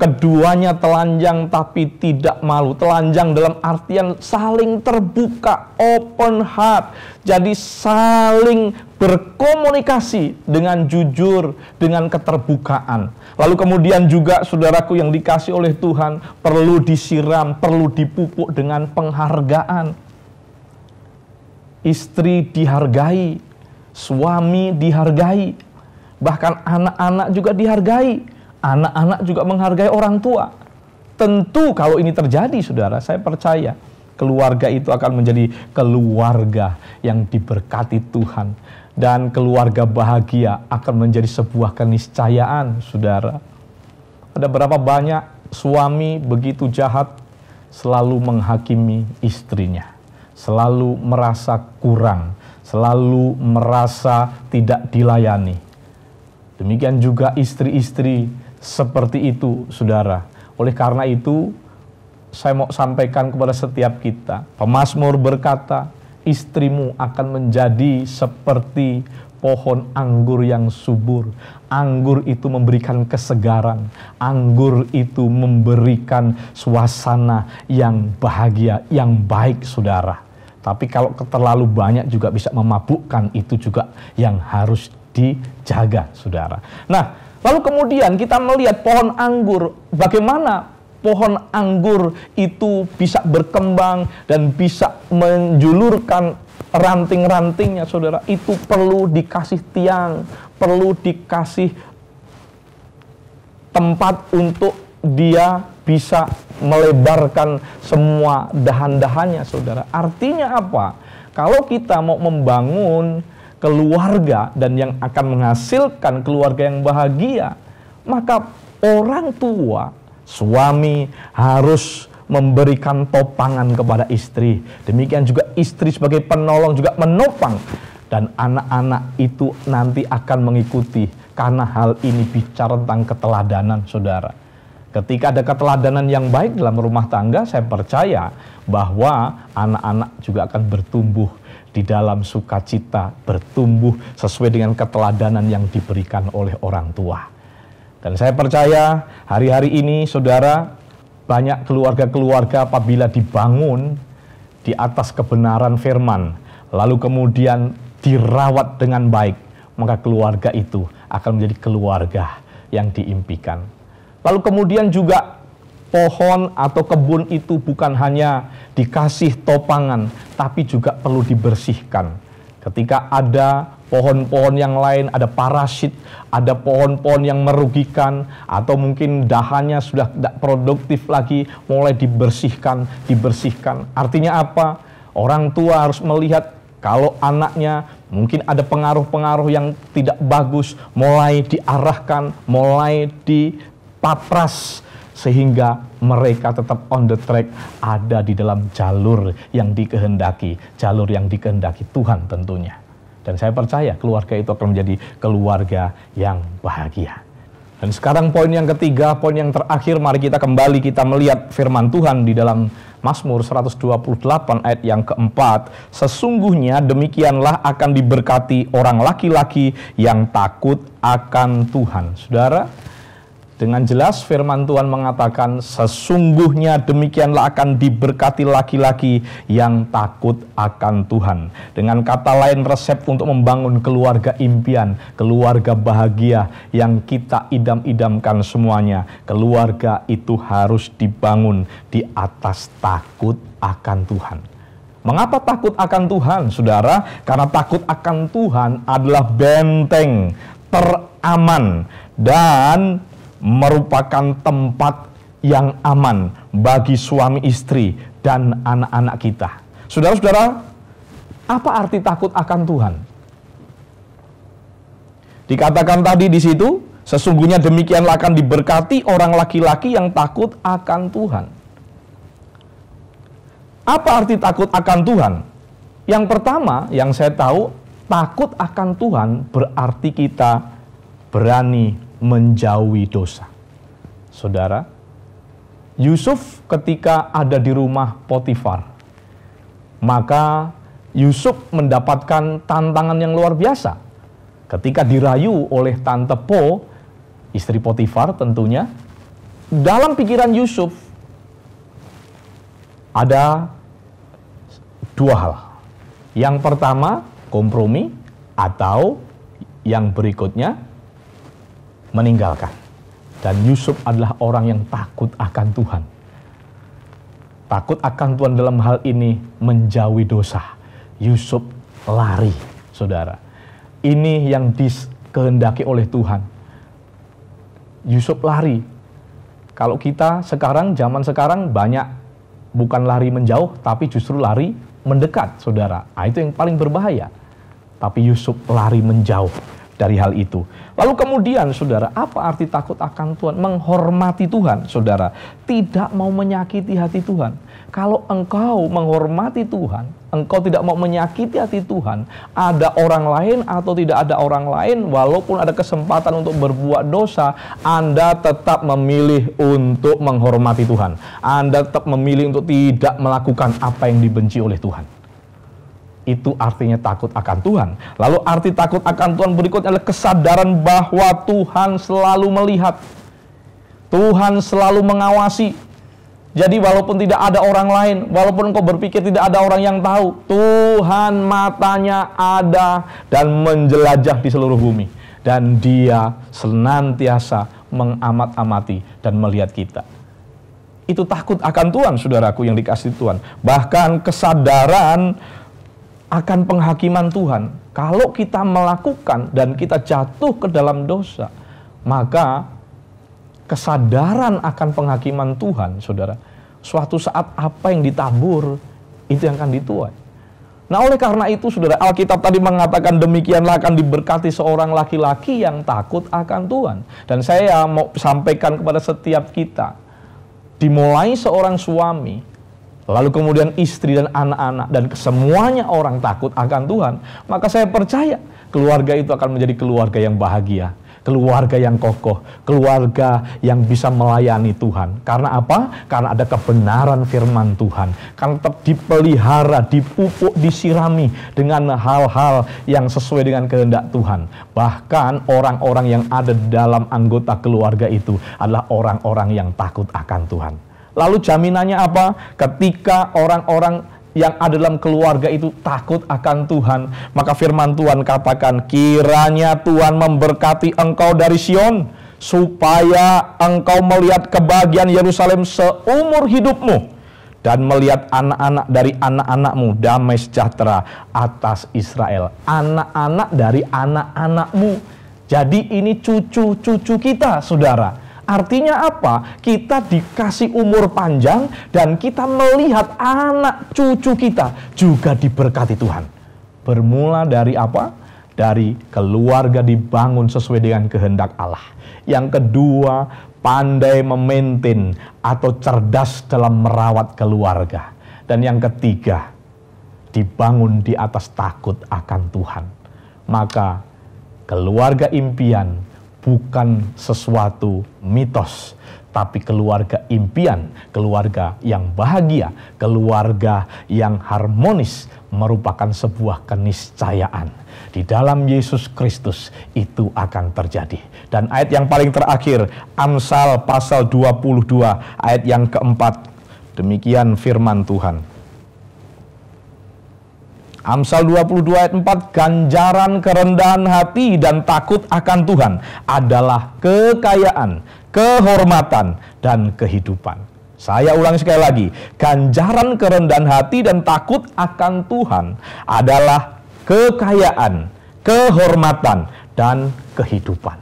keduanya telanjang tapi tidak malu. Telanjang dalam artian saling terbuka, open heart. Jadi saling berkomunikasi dengan jujur, dengan keterbukaan. Lalu kemudian juga saudaraku yang dikasih oleh Tuhan, perlu disiram, perlu dipupuk dengan penghargaan. Istri dihargai, suami dihargai, bahkan anak-anak juga dihargai. Anak-anak juga menghargai orang tua. Tentu kalau ini terjadi, saudara, saya percaya keluarga itu akan menjadi keluarga yang diberkati Tuhan. Dan keluarga bahagia akan menjadi sebuah keniscayaan, saudara. Ada berapa banyak suami begitu jahat, selalu menghakimi istrinya, selalu merasa kurang, selalu merasa tidak dilayani. Demikian juga istri-istri seperti itu, saudara. Oleh karena itu, saya mau sampaikan kepada setiap kita. Pemazmur berkata, istrimu akan menjadi seperti pohon anggur yang subur. Anggur itu memberikan kesegaran. Anggur itu memberikan suasana yang bahagia, yang baik, saudara. Tapi kalau terlalu banyak juga bisa memabukkan, itu juga yang harus dijaga, saudara. Nah, lalu kemudian kita melihat pohon anggur, bagaimana pohon anggur itu bisa berkembang dan bisa menjulurkan ranting-rantingnya, saudara. Itu perlu dikasih tiang, perlu dikasih tempat untuk dia bisa melebarkan semua dahan-dahannya, saudara. Artinya apa? Kalau kita mau membangun keluarga dan yang akan menghasilkan keluarga yang bahagia, maka orang tua, suami harus memberikan topangan kepada istri. Demikian juga istri sebagai penolong juga menopang. Dan anak-anak itu nanti akan mengikuti. Karena hal ini bicara tentang keteladanan, saudara. Ketika ada keteladanan yang baik dalam rumah tangga, saya percaya bahwa anak-anak juga akan bertumbuh di dalam sukacita, bertumbuh sesuai dengan keteladanan yang diberikan oleh orang tua. Dan saya percaya hari-hari ini, saudara, banyak keluarga-keluarga apabila dibangun di atas kebenaran firman, lalu kemudian dirawat dengan baik, maka keluarga itu akan menjadi keluarga yang diimpikan. Lalu kemudian juga pohon atau kebun itu bukan hanya dikasih topangan, tapi juga perlu dibersihkan. Ketika ada pohon-pohon yang lain, ada parasit, ada pohon-pohon yang merugikan, atau mungkin dahannya sudah tidak produktif lagi, mulai dibersihkan. Artinya apa? Orang tua harus melihat kalau anaknya mungkin ada pengaruh-pengaruh yang tidak bagus, mulai diarahkan, mulai dipapras, sehingga mereka tetap on the track, ada di dalam jalur yang dikehendaki Tuhan tentunya. Dan saya percaya keluarga itu akan menjadi keluarga yang bahagia. Dan sekarang poin yang ketiga, poin yang terakhir, mari kita kembali kita melihat firman Tuhan di dalam Mazmur 128 ayat yang keempat, sesungguhnya demikianlah akan diberkati orang laki-laki yang takut akan Tuhan. Saudara, dengan jelas firman Tuhan mengatakan sesungguhnya demikianlah akan diberkati laki-laki yang takut akan Tuhan. Dengan kata lain, resep untuk membangun keluarga impian, keluarga bahagia yang kita idam-idamkan semuanya. Keluarga itu harus dibangun di atas takut akan Tuhan. Mengapa takut akan Tuhan, saudara? Karena takut akan Tuhan adalah benteng teraman dan merupakan tempat yang aman bagi suami istri dan anak-anak kita. Saudara-saudara, apa arti takut akan Tuhan? Dikatakan tadi di situ, sesungguhnya demikianlah akan diberkati orang laki-laki yang takut akan Tuhan. Apa arti takut akan Tuhan? Yang pertama, yang saya tahu, takut akan Tuhan berarti kita berani menjauhi dosa. Saudara, Yusuf ketika ada di rumah Potifar, maka Yusuf mendapatkan tantangan yang luar biasa. Ketika dirayu oleh Tante Po, istri Potifar tentunya, dalam pikiran Yusuf ada dua hal. Yang pertama, kompromi, atau yang berikutnya, meninggalkan. Dan Yusuf adalah orang yang takut akan Tuhan. Takut akan Tuhan dalam hal ini menjauhi dosa. Yusuf lari, saudara. Ini yang dikehendaki oleh Tuhan. Yusuf lari. Kalau kita sekarang, zaman sekarang banyak bukan lari menjauh, tapi justru lari mendekat, saudara. Nah, itu yang paling berbahaya. Tapi Yusuf lari menjauh dari hal itu. Lalu kemudian, saudara, apa arti takut akan Tuhan? Menghormati Tuhan, saudara. Tidak mau menyakiti hati Tuhan. Kalau engkau menghormati Tuhan, engkau tidak mau menyakiti hati Tuhan, ada orang lain atau tidak ada orang lain, walaupun ada kesempatan untuk berbuat dosa, Anda tetap memilih untuk menghormati Tuhan. Anda tetap memilih untuk tidak melakukan apa yang dibenci oleh Tuhan. Itu artinya takut akan Tuhan. Lalu arti takut akan Tuhan berikutnya adalah kesadaran bahwa Tuhan selalu melihat. Tuhan selalu mengawasi. Jadi walaupun tidak ada orang lain, walaupun engkau berpikir tidak ada orang yang tahu, Tuhan matanya ada dan menjelajah di seluruh bumi. Dan Dia senantiasa mengamat-amati dan melihat kita. Itu takut akan Tuhan, saudaraku yang dikasihi Tuhan. Bahkan kesadaran akan penghakiman Tuhan. Kalau kita melakukan dan kita jatuh ke dalam dosa, maka kesadaran akan penghakiman Tuhan, saudara, suatu saat apa yang ditabur, itu yang akan dituai. Nah, oleh karena itu, saudara, Alkitab tadi mengatakan demikianlah akan diberkati seorang laki-laki yang takut akan Tuhan. Dan saya mau sampaikan kepada setiap kita, dimulai seorang suami, lalu kemudian istri dan anak-anak, dan semuanya orang takut akan Tuhan, maka saya percaya keluarga itu akan menjadi keluarga yang bahagia, keluarga yang kokoh, keluarga yang bisa melayani Tuhan. Karena apa? Karena ada kebenaran firman Tuhan, karena tetap dipelihara, dipupuk, disirami dengan hal-hal yang sesuai dengan kehendak Tuhan. Bahkan orang-orang yang ada dalam anggota keluarga itu adalah orang-orang yang takut akan Tuhan. Lalu jaminannya apa? Ketika orang-orang yang ada dalam keluarga itu takut akan Tuhan, maka firman Tuhan katakan, kiranya Tuhan memberkati engkau dari Sion, supaya engkau melihat kebahagiaan Yerusalem seumur hidupmu, dan melihat anak-anak dari anak-anakmu damai sejahtera atas Israel. Anak-anak dari anak-anakmu. Jadi ini cucu-cucu kita, saudara. Artinya apa? Kita dikasih umur panjang dan kita melihat anak cucu kita juga diberkati Tuhan. Bermula dari apa? Dari keluarga dibangun sesuai dengan kehendak Allah. Yang kedua, pandai memaintain atau cerdas dalam merawat keluarga. Dan yang ketiga, dibangun di atas takut akan Tuhan. Maka keluarga impian bukan sesuatu mitos, tapi keluarga impian, keluarga yang bahagia, keluarga yang harmonis merupakan sebuah keniscayaan. Di dalam Yesus Kristus itu akan terjadi. Dan ayat yang paling terakhir, Amsal pasal 22 ayat yang keempat. Demikian firman Tuhan. Amsal 22 ayat 4, ganjaran kerendahan hati dan takut akan Tuhan adalah kekayaan, kehormatan, dan kehidupan. Saya ulangi sekali lagi, ganjaran kerendahan hati dan takut akan Tuhan adalah kekayaan, kehormatan, dan kehidupan.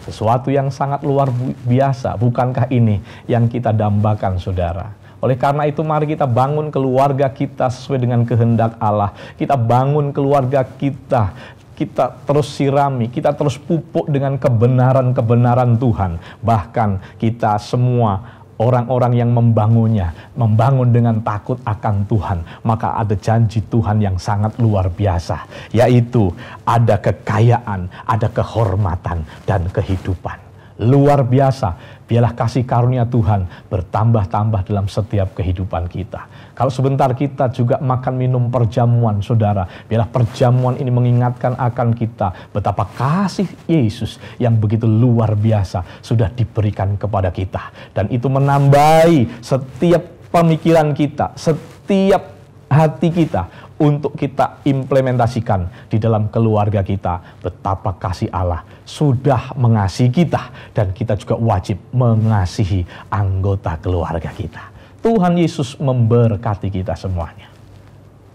Sesuatu yang sangat luar biasa, bukankah ini yang kita dambakan, saudara? Oleh karena itu mari kita bangun keluarga kita sesuai dengan kehendak Allah. Kita bangun keluarga kita. Kita terus sirami, kita terus pupuk dengan kebenaran-kebenaran Tuhan. Bahkan kita semua orang-orang yang membangunnya, membangun dengan takut akan Tuhan. Maka ada janji Tuhan yang sangat luar biasa. Yaitu ada kekayaan, ada kehormatan, dan kehidupan. Luar biasa. Biarlah kasih karunia Tuhan bertambah-tambah dalam setiap kehidupan kita. Kalau sebentar kita juga makan minum perjamuan, saudara, biarlah perjamuan ini mengingatkan akan kita betapa kasih Yesus yang begitu luar biasa sudah diberikan kepada kita. Dan itu menambahi setiap pemikiran kita, setiap hati kita, untuk kita implementasikan di dalam keluarga kita betapa kasih Allah sudah mengasihi kita, dan kita juga wajib mengasihi anggota keluarga kita. Tuhan Yesus memberkati kita semuanya.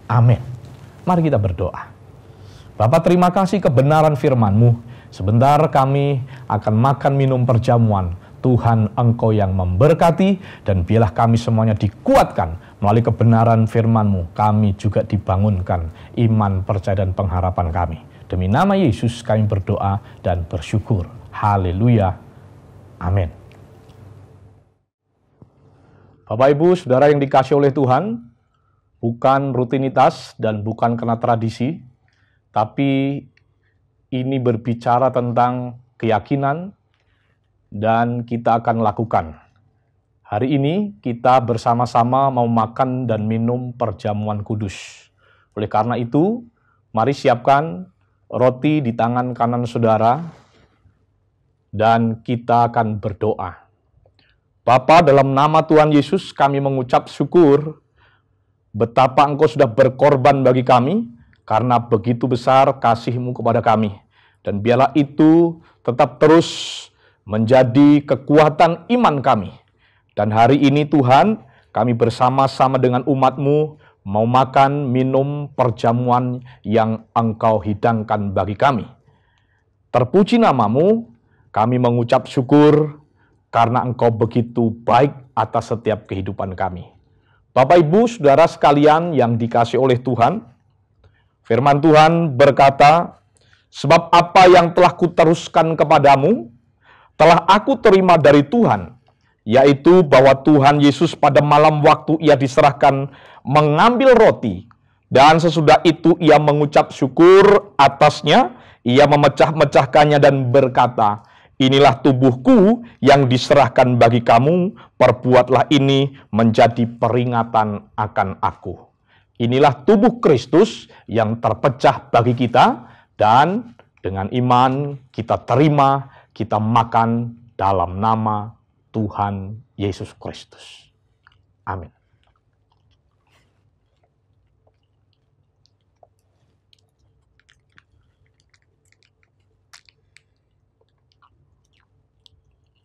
Amin. Mari kita berdoa. Bapa, terima kasih kebenaran firman-Mu. Sebentar kami akan makan minum perjamuan. Tuhan, Engkau yang memberkati, dan biarlah kami semuanya dikuatkan melalui kebenaran firman-Mu. Kami juga dibangunkan iman, percaya, dan pengharapan kami. Demi nama Yesus kami berdoa dan bersyukur. Haleluya. Amin. Bapak, Ibu, Saudara yang dikasihi oleh Tuhan, bukan rutinitas dan bukan karena tradisi, tapi ini berbicara tentang keyakinan, dan kita akan lakukan. Hari ini kita bersama-sama mau makan dan minum perjamuan kudus. Oleh karena itu, mari siapkan roti di tangan kanan saudara, dan kita akan berdoa. Bapa, dalam nama Tuhan Yesus kami mengucap syukur betapa Engkau sudah berkorban bagi kami, karena begitu besar kasih-Mu kepada kami. Dan biarlah itu tetap terus menjadi kekuatan iman kami. Dan hari ini Tuhan, kami bersama-sama dengan umat-Mu mau makan, minum perjamuan yang Engkau hidangkan bagi kami. Terpuji nama-Mu, kami mengucap syukur karena Engkau begitu baik atas setiap kehidupan kami. Bapak, Ibu, Saudara sekalian yang dikasihi oleh Tuhan, firman Tuhan berkata, sebab apa yang telah kuteruskan kepadamu, telah aku terima dari Tuhan, yaitu bahwa Tuhan Yesus pada malam waktu Ia diserahkan mengambil roti, dan sesudah itu Ia mengucap syukur atasnya, Ia memecah-mecahkannya dan berkata, inilah tubuhku yang diserahkan bagi kamu, perbuatlah ini menjadi peringatan akan aku. Inilah tubuh Kristus yang terpecah bagi kita, dan dengan iman kita terima, kita makan dalam nama Tuhan Yesus Kristus. Amin.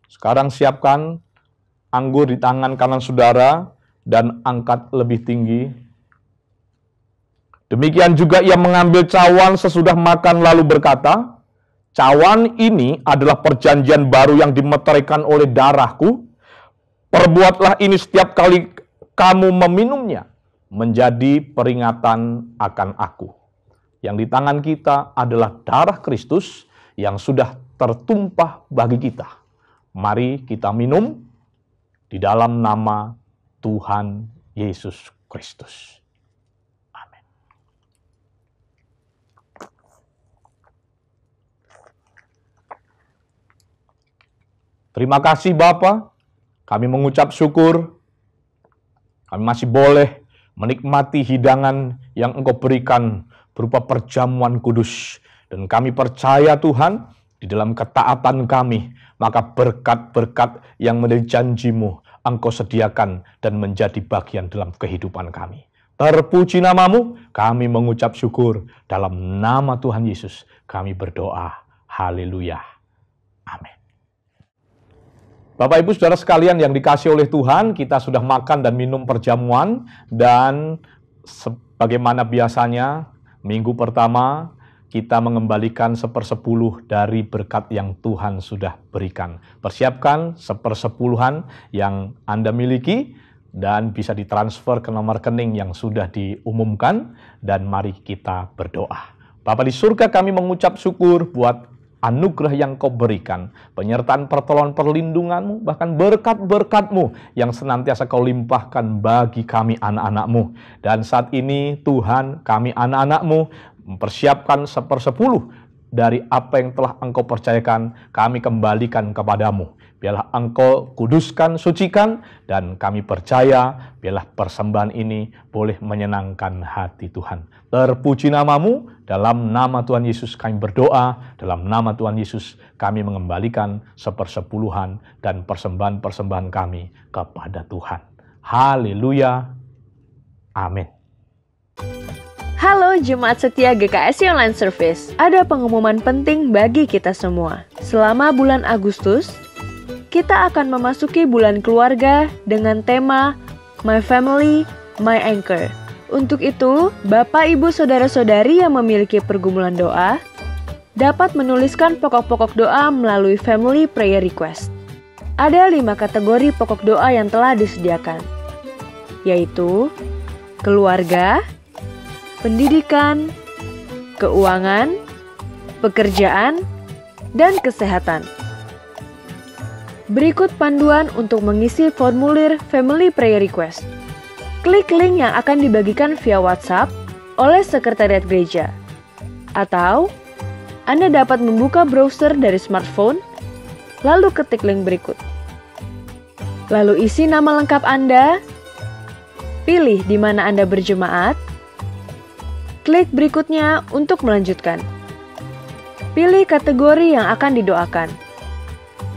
Sekarang siapkan anggur di tangan kanan saudara dan angkat lebih tinggi. Demikian juga Ia mengambil cawan sesudah makan lalu berkata, cawan ini adalah perjanjian baru yang dimeteraikan oleh darahku. Perbuatlah ini setiap kali kamu meminumnya, menjadi peringatan akan aku. Yang di tangan kita adalah darah Kristus yang sudah tertumpah bagi kita. Mari kita minum di dalam nama Tuhan Yesus Kristus. Terima kasih Bapa, kami mengucap syukur, kami masih boleh menikmati hidangan yang Engkau berikan berupa perjamuan kudus. Dan kami percaya Tuhan, di dalam ketaatan kami, maka berkat-berkat yang menjadi janji-Mu, Engkau sediakan dan menjadi bagian dalam kehidupan kami. Terpuji namamu, kami mengucap syukur. Dalam nama Tuhan Yesus, kami berdoa. Haleluya. Amin. Bapak Ibu Saudara sekalian yang dikasihi oleh Tuhan, kita sudah makan dan minum perjamuan, dan sebagaimana biasanya, minggu pertama kita mengembalikan 1/10 dari berkat yang Tuhan sudah berikan. Persiapkan 1/10 yang Anda miliki, dan bisa ditransfer ke nomor rekening yang sudah diumumkan, dan mari kita berdoa. Bapa di surga, kami mengucap syukur buat anugerah yang Kau berikan, penyertaan pertolongan perlindungan-Mu, bahkan berkat-berkat-Mu yang senantiasa Kau limpahkan bagi kami anak-anak-Mu. Dan saat ini Tuhan, kami anak-anak-Mu mempersiapkan 1/10 dari apa yang telah Engkau percayakan, kami kembalikan kepadamu. Biarlah Engkau kuduskan, sucikan, dan kami percaya biarlah persembahan ini boleh menyenangkan hati Tuhan. Terpuji namamu, dalam nama Tuhan Yesus kami berdoa, dalam nama Tuhan Yesus kami mengembalikan 1/10 dan persembahan-persembahan kami kepada Tuhan. Haleluya. Amin. Halo Jemaat Setia GKSI Online Service, ada pengumuman penting bagi kita semua. Selama bulan Agustus, kita akan memasuki bulan keluarga dengan tema My Family, My Anchor. Untuk itu, Bapak, Ibu, Saudara-saudari yang memiliki pergumulan doa dapat menuliskan pokok-pokok doa melalui Family Prayer Request. Ada 5 kategori pokok doa yang telah disediakan, yaitu keluarga, pendidikan, keuangan, pekerjaan, dan kesehatan. Berikut panduan untuk mengisi formulir Family Prayer Request. Klik link yang akan dibagikan via WhatsApp oleh Sekretariat Gereja. Atau, Anda dapat membuka browser dari smartphone, lalu ketik link berikut. Lalu isi nama lengkap Anda, pilih di mana Anda berjemaat, klik berikutnya untuk melanjutkan. Pilih kategori yang akan didoakan.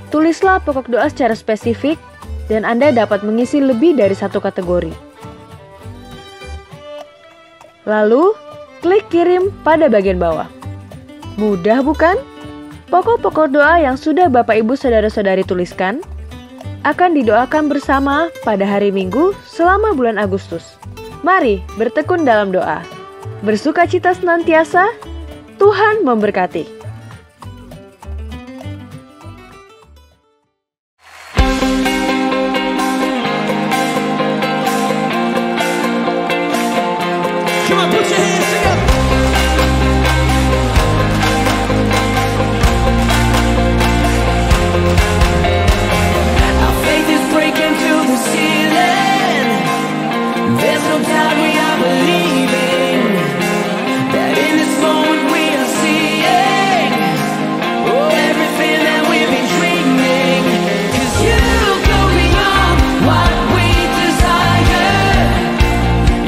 Tulislah pokok doa secara spesifik, dan Anda dapat mengisi lebih dari 1 kategori. Lalu, klik kirim pada bagian bawah. Mudah bukan? Pokok-pokok doa yang sudah Bapak Ibu Saudara-saudari tuliskan akan didoakan bersama pada hari Minggu selama bulan Agustus. Mari bertekun dalam doa. Bersukacita senantiasa, Tuhan memberkati.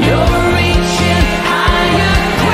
You're reaching higher.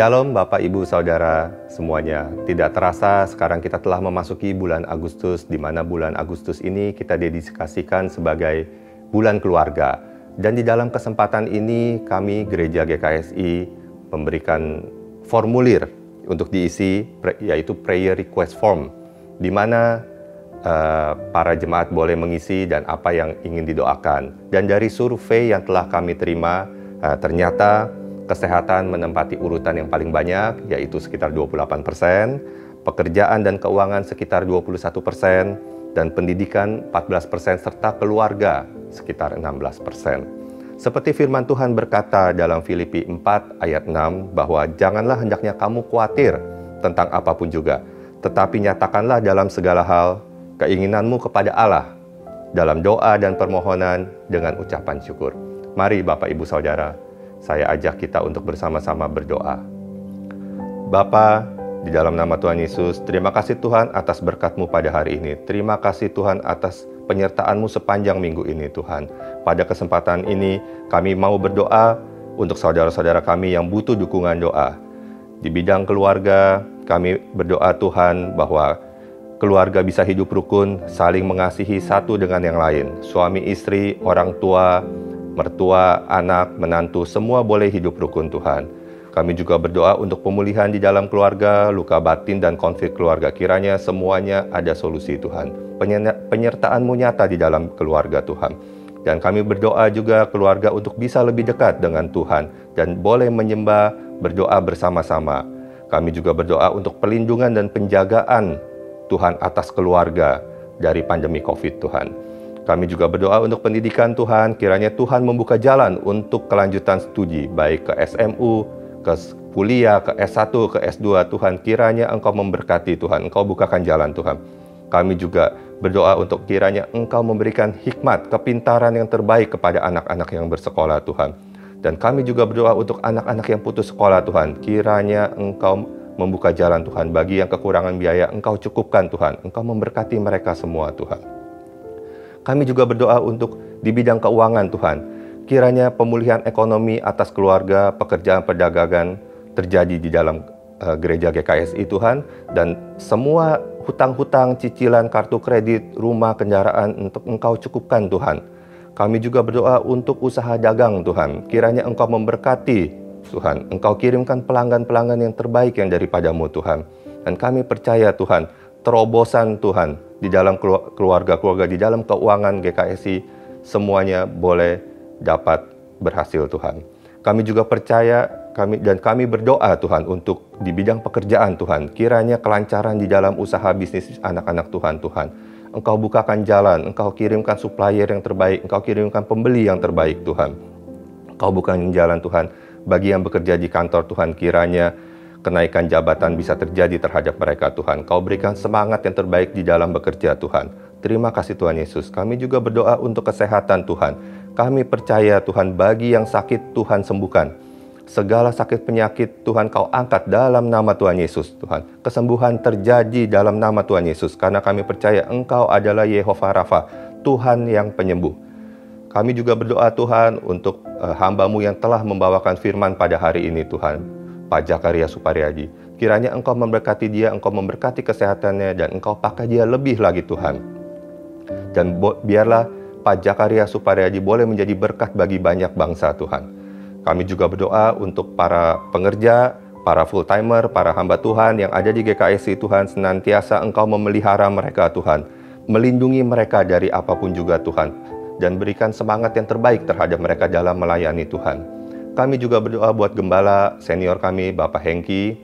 Shalom Bapak Ibu Saudara semuanya. Tidak terasa sekarang kita telah memasuki bulan Agustus, di mana bulan Agustus ini kita dedikasikan sebagai bulan keluarga. Dan di dalam kesempatan ini kami Gereja GKSI memberikan formulir untuk diisi, yaitu prayer request form, di mana para jemaat boleh mengisi dan apa yang ingin didoakan. Dan dari survei yang telah kami terima, ternyata kesehatan menempati urutan yang paling banyak, yaitu sekitar 28%, pekerjaan dan keuangan sekitar 21%, dan pendidikan 14%, serta keluarga sekitar 16%. Seperti firman Tuhan berkata dalam Filipi 4 ayat 6, bahwa janganlah hendaknya kamu khawatir tentang apapun juga, tetapi nyatakanlah dalam segala hal keinginanmu kepada Allah, dalam doa dan permohonan dengan ucapan syukur. Mari Bapak Ibu Saudara, saya ajak kita untuk bersama-sama berdoa. Bapa, di dalam nama Tuhan Yesus, terima kasih Tuhan atas berkat-Mu pada hari ini. Terima kasih Tuhan atas penyertaan-Mu sepanjang minggu ini Tuhan. Pada kesempatan ini kami mau berdoa untuk saudara-saudara kami yang butuh dukungan doa. Di bidang keluarga, kami berdoa Tuhan bahwa keluarga bisa hidup rukun, saling mengasihi satu dengan yang lain. Suami istri, orang tua, mertua, anak, menantu, semua boleh hidup rukun Tuhan. Kami juga berdoa untuk pemulihan di dalam keluarga, luka batin dan konflik keluarga. Kiranya semuanya ada solusi Tuhan. Penyertaan-Mu nyata di dalam keluarga Tuhan. Dan kami berdoa juga keluarga untuk bisa lebih dekat dengan Tuhan dan boleh menyembah, berdoa bersama-sama. Kami juga berdoa untuk perlindungan dan penjagaan Tuhan atas keluarga dari pandemi COVID Tuhan. Kami juga berdoa untuk pendidikan Tuhan, kiranya Tuhan membuka jalan untuk kelanjutan studi, baik ke SMU, ke kuliah, ke S1, ke S2, Tuhan. Kiranya Engkau memberkati Tuhan, Engkau bukakan jalan Tuhan. Kami juga berdoa untuk kiranya Engkau memberikan hikmat, kepintaran yang terbaik kepada anak-anak yang bersekolah Tuhan. Dan kami juga berdoa untuk anak-anak yang putus sekolah Tuhan. Kiranya Engkau membuka jalan Tuhan, bagi yang kekurangan biaya Engkau cukupkan Tuhan. Engkau memberkati mereka semua Tuhan. Kami juga berdoa untuk di bidang keuangan Tuhan. Kiranya pemulihan ekonomi atas keluarga, pekerjaan, perdagangan terjadi di dalam Gereja GKSI Tuhan. Dan semua hutang-hutang, cicilan, kartu kredit, rumah, kendaraan untuk Engkau cukupkan Tuhan. Kami juga berdoa untuk usaha dagang Tuhan. Kiranya Engkau memberkati Tuhan. Engkau kirimkan pelanggan-pelanggan yang terbaik yang daripada-Mu Tuhan. Dan kami percaya Tuhan, terobosan Tuhan di dalam keluarga-keluarga, di dalam keuangan GKSI, semuanya boleh dapat berhasil Tuhan. Kami juga percaya, kami berdoa Tuhan untuk di bidang pekerjaan Tuhan. Kiranya kelancaran di dalam usaha bisnis anak-anak Tuhan. Engkau bukakan jalan, Engkau kirimkan supplier yang terbaik, Engkau kirimkan pembeli yang terbaik Tuhan. Engkau bukakan jalan Tuhan bagi yang bekerja di kantor Tuhan. Kiranya kenaikan jabatan bisa terjadi terhadap mereka Tuhan. Kau berikan semangat yang terbaik di dalam bekerja Tuhan. Terima kasih Tuhan Yesus. Kami juga berdoa untuk kesehatan Tuhan. Kami percaya Tuhan, bagi yang sakit Tuhan sembuhkan. Segala sakit penyakit Tuhan Kau angkat dalam nama Tuhan Yesus Tuhan. Kesembuhan terjadi dalam nama Tuhan Yesus. Karena kami percaya Engkau adalah Yehovah Rafa, Tuhan yang penyembuh. Kami juga berdoa Tuhan untuk hamba-Mu yang telah membawakan firman pada hari ini Tuhan, Pak Jakaria Supariadi. Kiranya Engkau memberkati dia, Engkau memberkati kesehatannya, dan Engkau pakai dia lebih lagi Tuhan. Dan biarlah Pak Jakaria Supariadi boleh menjadi berkat bagi banyak bangsa Tuhan. Kami juga berdoa untuk para pengerja, para full-timer, para hamba Tuhan yang ada di GKSI Tuhan. Senantiasa Engkau memelihara mereka Tuhan. Melindungi mereka dari apapun juga Tuhan. Dan berikan semangat yang terbaik terhadap mereka dalam melayani Tuhan. Kami juga berdoa buat gembala senior kami, Bapak Hengki,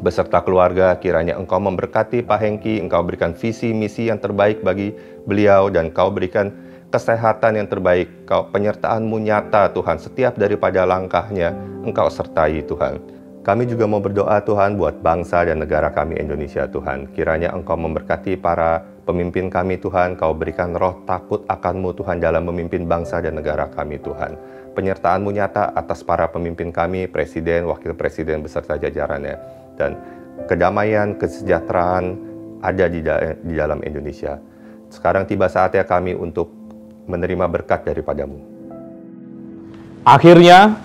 beserta keluarga. Kiranya Engkau memberkati Pak Hengki, Engkau berikan visi misi yang terbaik bagi beliau, dan Engkau berikan kesehatan yang terbaik. Penyertaan-Mu nyata Tuhan, setiap daripada langkahnya Engkau sertai Tuhan. Kami juga mau berdoa Tuhan buat bangsa dan negara kami Indonesia Tuhan. Kiranya Engkau memberkati para pemimpin kami Tuhan. Kau berikan roh takut akan-Mu Tuhan dalam memimpin bangsa dan negara kami Tuhan. Penyertaan-Mu nyata atas para pemimpin kami, presiden, wakil presiden beserta jajarannya. Dan kedamaian, kesejahteraan ada di dalam Indonesia. Sekarang tiba saatnya kami untuk menerima berkat daripada-Mu. Akhirnya,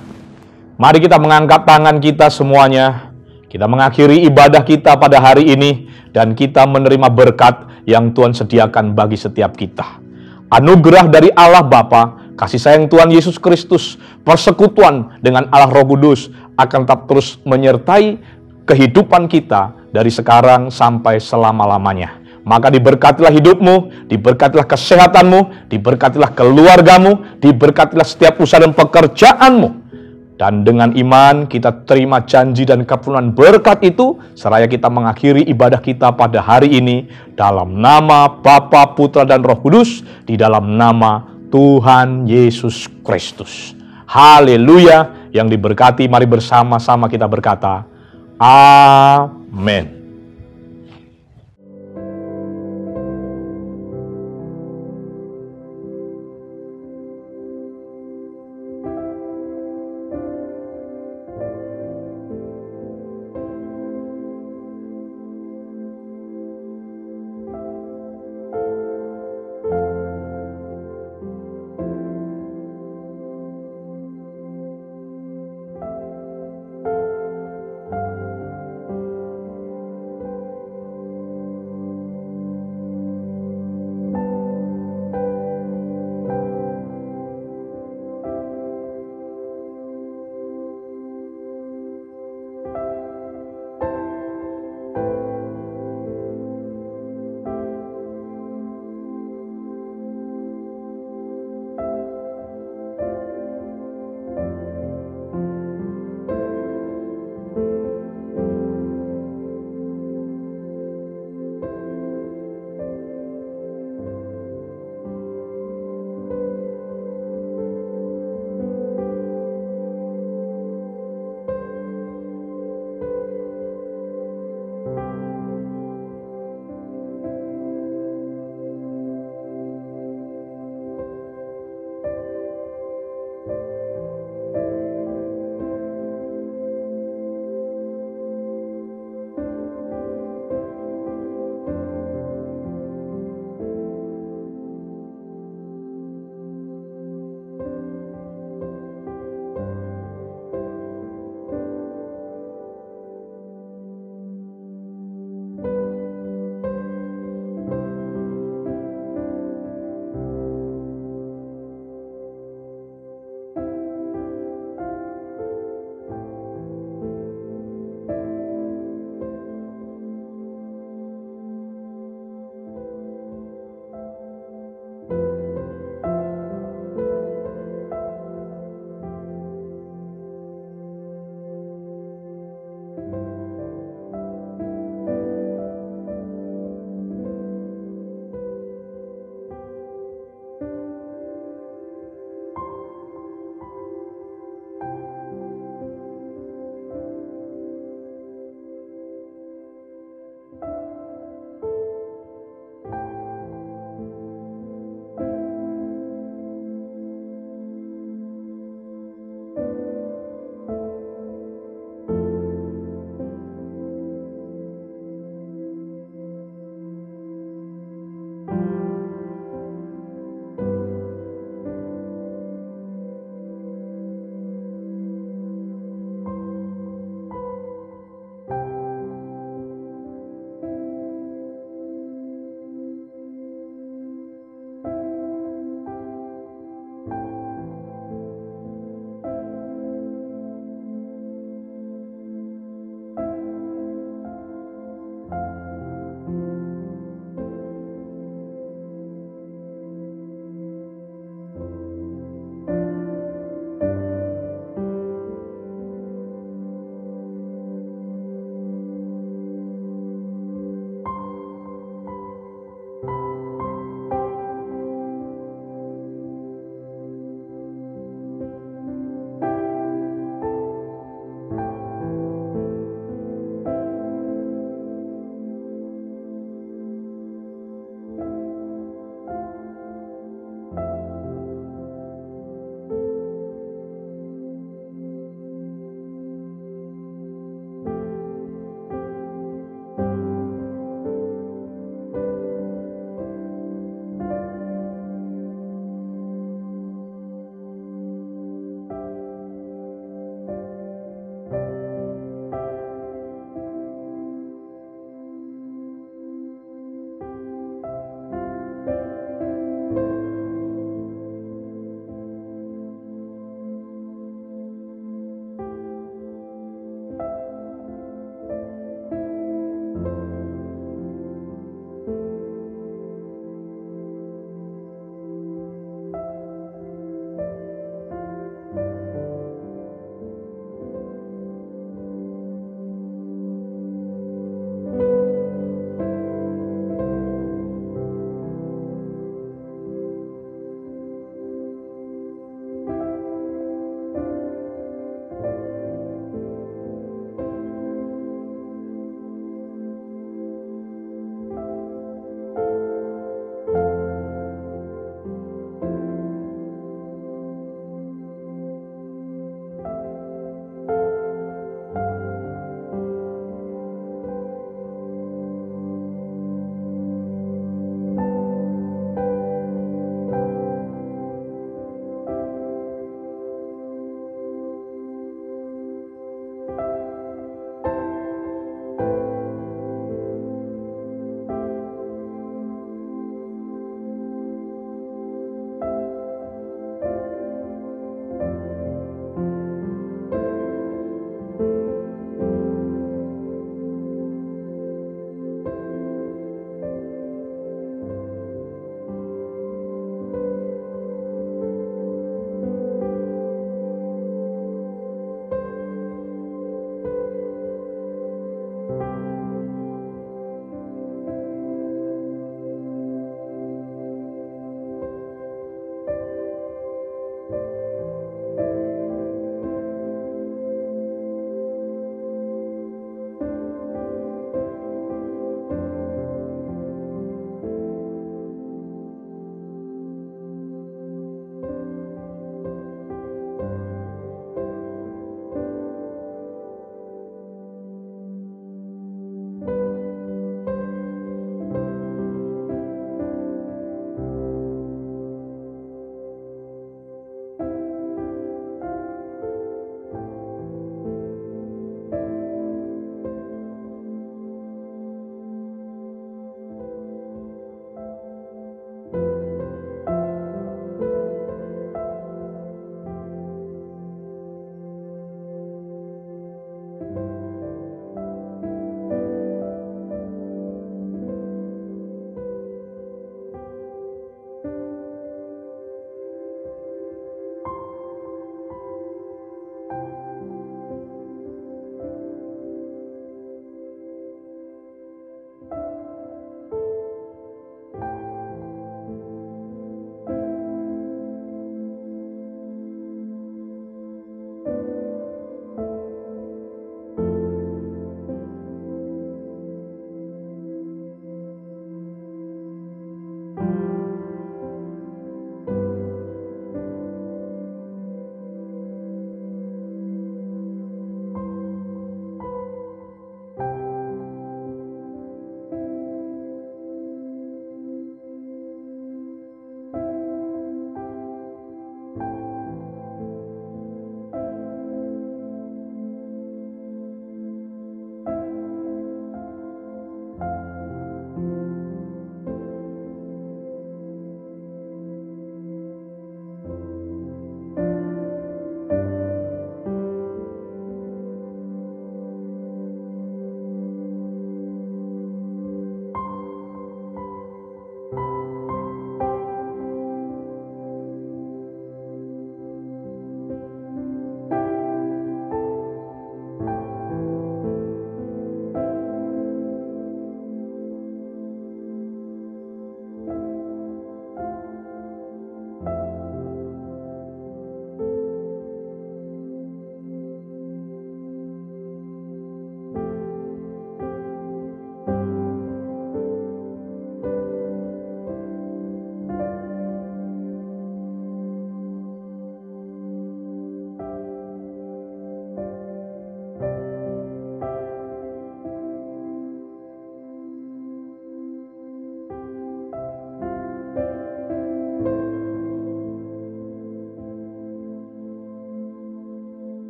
Mari kita mengangkat tangan kita semuanya. Kita mengakhiri ibadah kita pada hari ini dan kita menerima berkat yang Tuhan sediakan bagi setiap kita. Anugerah dari Allah Bapa, kasih sayang Tuhan Yesus Kristus, persekutuan dengan Allah Roh Kudus akan tetap terus menyertai kehidupan kita dari sekarang sampai selama-lamanya. Maka diberkatilah hidupmu, diberkatilah kesehatanmu, diberkatilah keluargamu, diberkatilah setiap usaha dan pekerjaanmu. Dan dengan iman kita terima janji dan kepenuhan berkat itu, seraya kita mengakhiri ibadah kita pada hari ini dalam nama Bapa, Putra, dan Roh Kudus, di dalam nama Tuhan Yesus Kristus. Haleluya, yang diberkati, mari bersama-sama kita berkata, Amin.